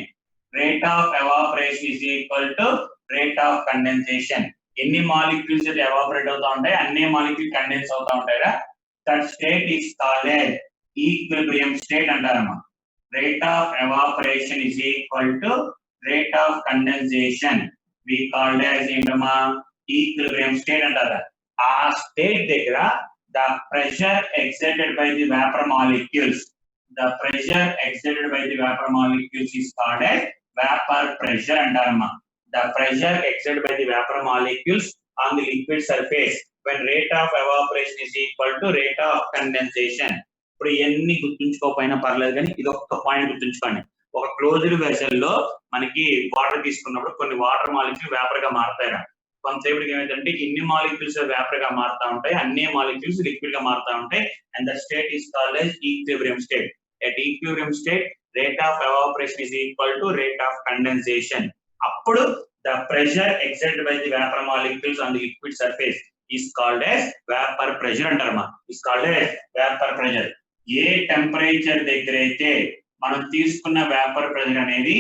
S1: rate of evaporation is equal to rate of condensation. ఎన్ని మాలిక్యూల్స్ అయితే ఎవాపరేట్ అవుతా ఉంటాయి అన్ని మాలిక్యూల్ కండెన్స్ అవుతా ఉంటాయి. That state is called equilibrium state అంటారమ్మా. Rate of evaporation is equal to rate of condensation. We called as ఏంటమ్మా? Equilibrium state అంటారు. ఆ స్టేట్ దగ్గర the pressure exerted by the vapor molecules. The pressure exerted by the vapor molecules is called as vapor pressure antarama. The pressure exerted by the vapor molecules on the liquid surface when rate of evaporation is equal to rate of condensation. ఇప్పుడు ఎన్ని గుర్తుంచుకోకపోయినా పర్లేదు కానీ ఇది ఒక్క point గుర్తుంచుకోండి. ఒక closed vessel లో మనకి వాటర్ తీసుకున్నప్పుడు కొన్ని వాటర్ మాలిక్యూల్ వేపర్ గా మారుతాయి. కొంతసేపటికి ఏమైందంటే ఇన్ని మాలిక్యూల్స్ వేపర్ గా మారుతా ఉంటాయి, అన్ని మాలిక్యూల్స్ లిక్విడ్ గా మారుతా ఉంటాయి. And the state is called as equilibrium state. At equilibrium state rate of evaporation is equal to rate of condensation. అప్పుడు the pressure exerted by the vapor molecules on the liquid surface is called as vapor pressure అంటారమ్మా. is called as vapor pressure. ఏ temperature దగ్గర అయితే మనం తీసుకున్న vapour pressure అనేది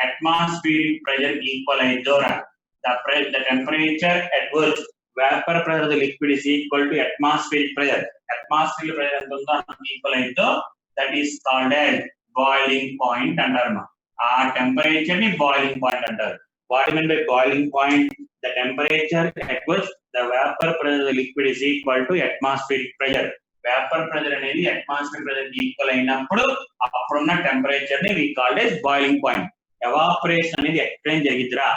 S1: atmospheric pressure equal అయిద్దో, the temperature at which vapor pressure of the liquid is equal to atmospheric pressure. Atmospheric pressure ఎంత ఉందో అంత ఈక్వల్ అయిద్దో that is called as boiling point అంటారమ్మా. ఆ టెంపరేచర్ ని బాయిలింగ్ పాయింట్ అంటారు. What do you mean by boiling point? The temperature at which the vapor pressure of the liquid is equal to atmospheric pressure. Vapor pressure అనేది atmospheric pressure కి equal అయినప్పుడు అప్పుడున్న temperature ని we called as boiling point. Evaporation అనేది ఎక్కడైనా జరిగిద్దిరా,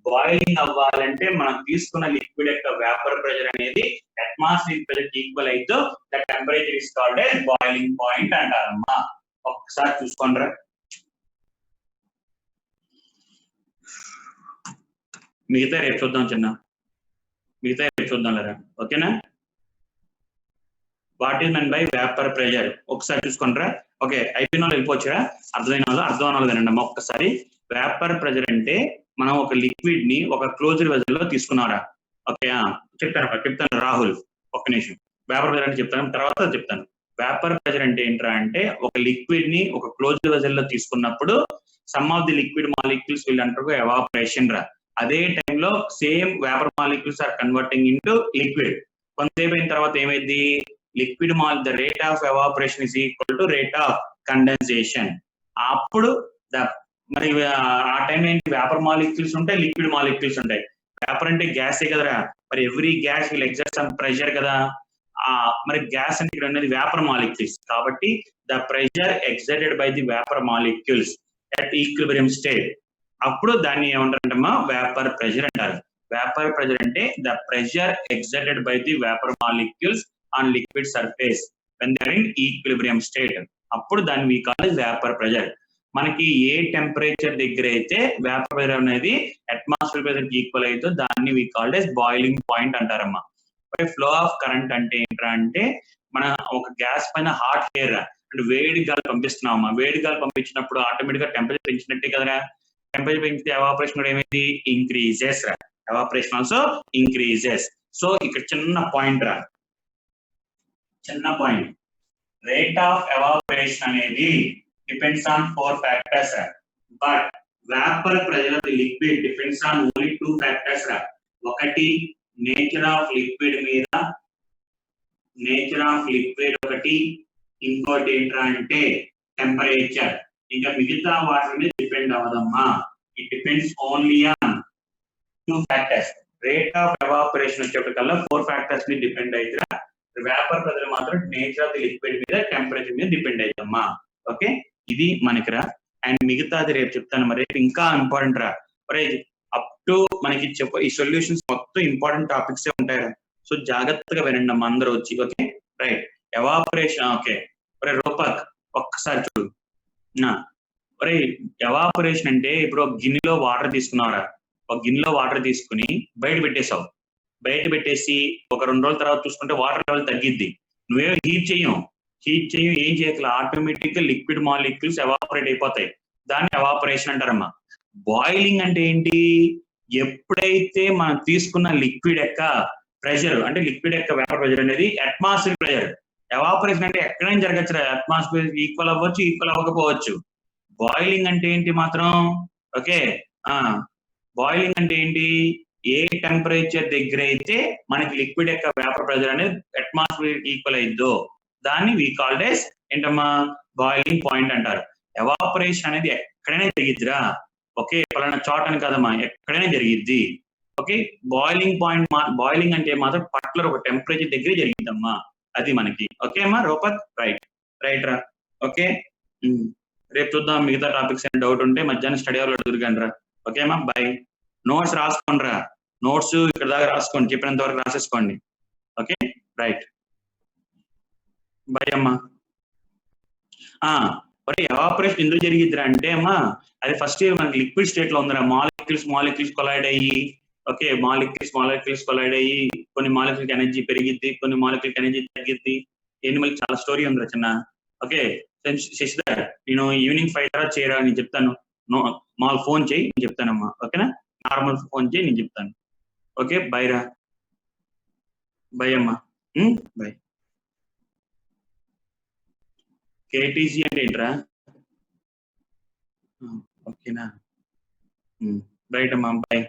S1: boiling అవ్వాలంటే మనం తీసుకున్న లిక్విడ్ యొక్క వేపర్ ప్రెషర్ అనేది అట్మాస్ఫియరిక్ ప్రెషర్ కి ఈక్వల్ అయితే the temperature is called as boiling point అంటారమ్మా. ఒక్కసారి చూసుకోండి. మిగతా రేపు చూద్దాం చిన్న, మిగతా రేపు చూద్దాం లేరా, ఓకేనా. What is men by vapour pressure ఒకసారి చూసుకుంటారా. ఓకే, అయిపోయిన వాళ్ళు వెళ్ళిపోవచ్చురా, అర్థమైన వాళ్ళు అర్థం వాళ్ళు వినండి అమ్మా ఒక్కసారి. వేపర్ ప్రెషర్ అంటే మనం ఒక లిక్విడ్ ని ఒక క్లోజ్డ్ వెజల్ లో తీసుకున్నారా. ఓకే, చెప్తాను రాహుల్, ఒక్క నిమిషం. వేపర్ ప్రెషర్ అంటే చెప్తాను, తర్వాత చెప్తాను. వేపర్ ప్రెషర్ అంటే ఏంట్రా అంటే ఒక లిక్విడ్ ని ఒక క్లోజ్డ్ వెజల్ లో తీసుకున్నప్పుడు some of the liquid molecules will undergo evaporation రా. అదే టైంలో same vapour molecules are converting into liquid. కొంతసేపు అయిన తర్వాత ఏమైంది, liquid the rate of evaporation is equal to rate of condensation. అప్పుడు మరి ఆ టైం ఏంటి, వేపర్ మాలిక్యూల్స్ ఉంటాయి, లిక్విడ్ మాలిక్యూల్స్ ఉంటాయి. వేపర్ అంటే గ్యాసే కదరా, మరి every gas will exert some pressure కదా. మరి గ్యాస్ అంటే ఇక్కడ ఉన్నది వేపర్ మాలిక్యూల్స్ కాబట్టి the pressure exerted by the vapour molecules at equilibrium state, అప్పుడు దాన్ని ఏమంటారంటమ్మా వేపర్ ప్రెషర్ అంటారు. వేపర్ ప్రెషర్ అంటే the pressure exerted by the vapour molecules on liquid surface when they are in equilibrium state, అప్పుడు దాన్ని we call as vapour pressure. మనకి ఏ temperature దగ్గర అయితే వేపర్ ప్రెషర్ అనేది అట్మాస్ఫియర్ ప్రెషర్ కి ఈక్వల్ అయితే దాన్ని we call as boiling point అంటారమ్మా. ఫ్లో ఆఫ్ కరెంట్ అంటే ఏంట్రా అంటే మన ఒక గ్యాస్ పైన హాట్ ఎయిర్ అంటే వేడి గాలి పంపిస్తున్నామమ్మా. వేడి గాలి పంపించినప్పుడు ఆటోమేటిక్ గా టెంపరేచర్ పెంచినట్టే కదరా. టెంపరేచర్ పెంచితే ఎవాపరేషన్ కూడా ఏమైంది, ఇంక్రీజెస్ రా. Evaporation also increases. సో ఇక్కడ చిన్న పాయింట్ రా, చిన్న పాయింట్. రేట్ ఆఫ్ ఎవాపరేషన్ అనేది డిపెండ్స్ ఆన్ 4 ఫ్యాక్టర్స్ రా, but vapour pressure of the liquid depends on only 2 factors రా. ఒకటి నేచర్ ఆఫ్ లిక్విడ్ మీద, నేచర్ ఆఫ్ లిక్విడ్ ఒకటి, ఇంకోటి ఏంట్రా అంటే టెంపరేచర్. ఇంకా మిగతా వాటి మీద డిపెండ్ అవ్వదమ్మా. It depends only on 2 factors. Rate of evaporation వచ్చేప్పటికల్లా 4 ఫ్యాక్టర్స్ ని డిపెండ్ అవుతుందా. వేపర్ ప్రెషర్ మాత్రం నేచర్ ఆఫ్ ది లిక్విడ్ మీద, టెంపరేచర్ మీద డిపెండ్ అవుతామా. ఓకే, ఇది మనకి రా. అండ్ మిగతాది రేపు చెప్తాను. మరి రేపు ఇంకా ఇంపార్టెంట్ రా. మరి అప్ టు మనకి ఈ సొల్యూషన్స్ మొత్తం ఇంపార్టెంట్ టాపిక్స్ ఉంటాయి. సో జాగ్రత్తగా వినండి అమ్మా అందరూ వచ్చి. Okay right. ఎవాపరేషన్. ఓకే ఒరే రూపక్ ఒక్కసారి చూడు. ఒరే ఎవాపరేషన్ అంటే ఇప్పుడు ఒక గిన్నెలో వాటర్ తీసుకున్నావురా, ఒక గిన్నెలో వాటర్ తీసుకుని బయట పెట్టేసావు. బయట పెట్టేసి ఒక 2 రోజుల తర్వాత చూసుకుంటే వాటర్ లెవెల్ తగ్గిద్ది. నువ్వేమో హీట్ చెయ్యం ఏం చేయగల ఆటోమేటిక్ గా లిక్విడ్ మాలిక్యూల్స్ ఎవాపరేట్ అయిపోతాయి. దాన్ని ఎవాపరేషన్ అంటారమ్మా. బాయిలింగ్ అంటే ఏంటి, ఎప్పుడైతే మనం తీసుకున్న లిక్విడ్ యొక్క ప్రెషర్ అంటే లిక్విడ్ యొక్క వేపర్ ప్రెషర్ అనేది అట్మాస్ఫియర్ ప్రెషర్. ఎవాపరేషన్ అంటే ఎక్కడైనా జరగచ్చు, అట్మాస్ఫియర్ ఈక్వల్ అవ్వచ్చు, ఈక్వల్ అవ్వకపోవచ్చు. బాయిలింగ్ అంటే ఏంటి మాత్రం, ఓకే బాయిలింగ్ అంటే ఏంటి, ఏ టెంపరేచర్ దగ్గర అయితే మనకి లిక్విడ్ యొక్క వేపర్ ప్రెషర్ అనేది అట్మాస్ఫియర్ ఈక్వల్ అయిద్దో దాన్ని we called as ఏంటమ్మా బాయిలింగ్ పాయింట్ అంటారు. ఎవాపరేషన్ అనేది ఎక్కడైనా జరిగిద్దిరా, ఓకే పలానా చోట అని కదమ్మా, ఎక్కడైనా జరిగిద్ది. ఓకే బాయిలింగ్ పాయింట్, బాయిలింగ్ అంటే మాత్రం పర్టికులర్ ఒక టెంపరేచర్ దగ్గర జరిగిద్దమ్మా, అది మనకి. ఓకే అమ్మా రూపక్, రైట్ రా. ఓకే రేపు చూద్దాం మిగతా టాపిక్స్ ఏమైనా డౌట్ ఉంటే మధ్యాహ్నం స్టడీ అవర్లో అడుగురుగాను రా. ఓకే అమ్మా బాయ్. నోట్స్ రాసుకోండి రా, నోట్స్ ఇక్కడ దాకా రాసుకోండి, చెప్పినంత వరకు రాసేసుకోండి. ఓకే రైట్ బాయ్ అమ్మా. ఎవాపరేషన్ ఎందుకు జరిగిద్దిరా అంటే అమ్మా అది ఫస్ట్ మనకి లిక్విడ్ స్టేట్ లో ఉందిరా, మాలిక్యూల్స్ కొలైడ్ అయ్యి ఓకే, మాలిక్యూల్స్ కొలైడ్ అయ్యి కొన్ని మాలిక్యూల్ ఎనర్జీ పెరిగిద్ది, కొన్ని మాలిక్యూల్ ఎనర్జీ తగ్గిద్ది. ఎనిమల్ చాలా స్టోరీ ఉంది రచన. ఓకే శశిధర్, నేను ఈవినింగ్ 5 తర్వాత చేయరా నేను చెప్తాను. మాకు ఫోన్ చేయి, నేను చెప్తానమ్మా. ఓకేనా, నార్మల్ ఫోన్ చేయి, నేను చెప్తాను. ఓకే బై రా, బై అమ్మా, బై. కేటీసీ అంటే ఏంట్రా? ఓకేనా, రైట్ అమ్మా, బై.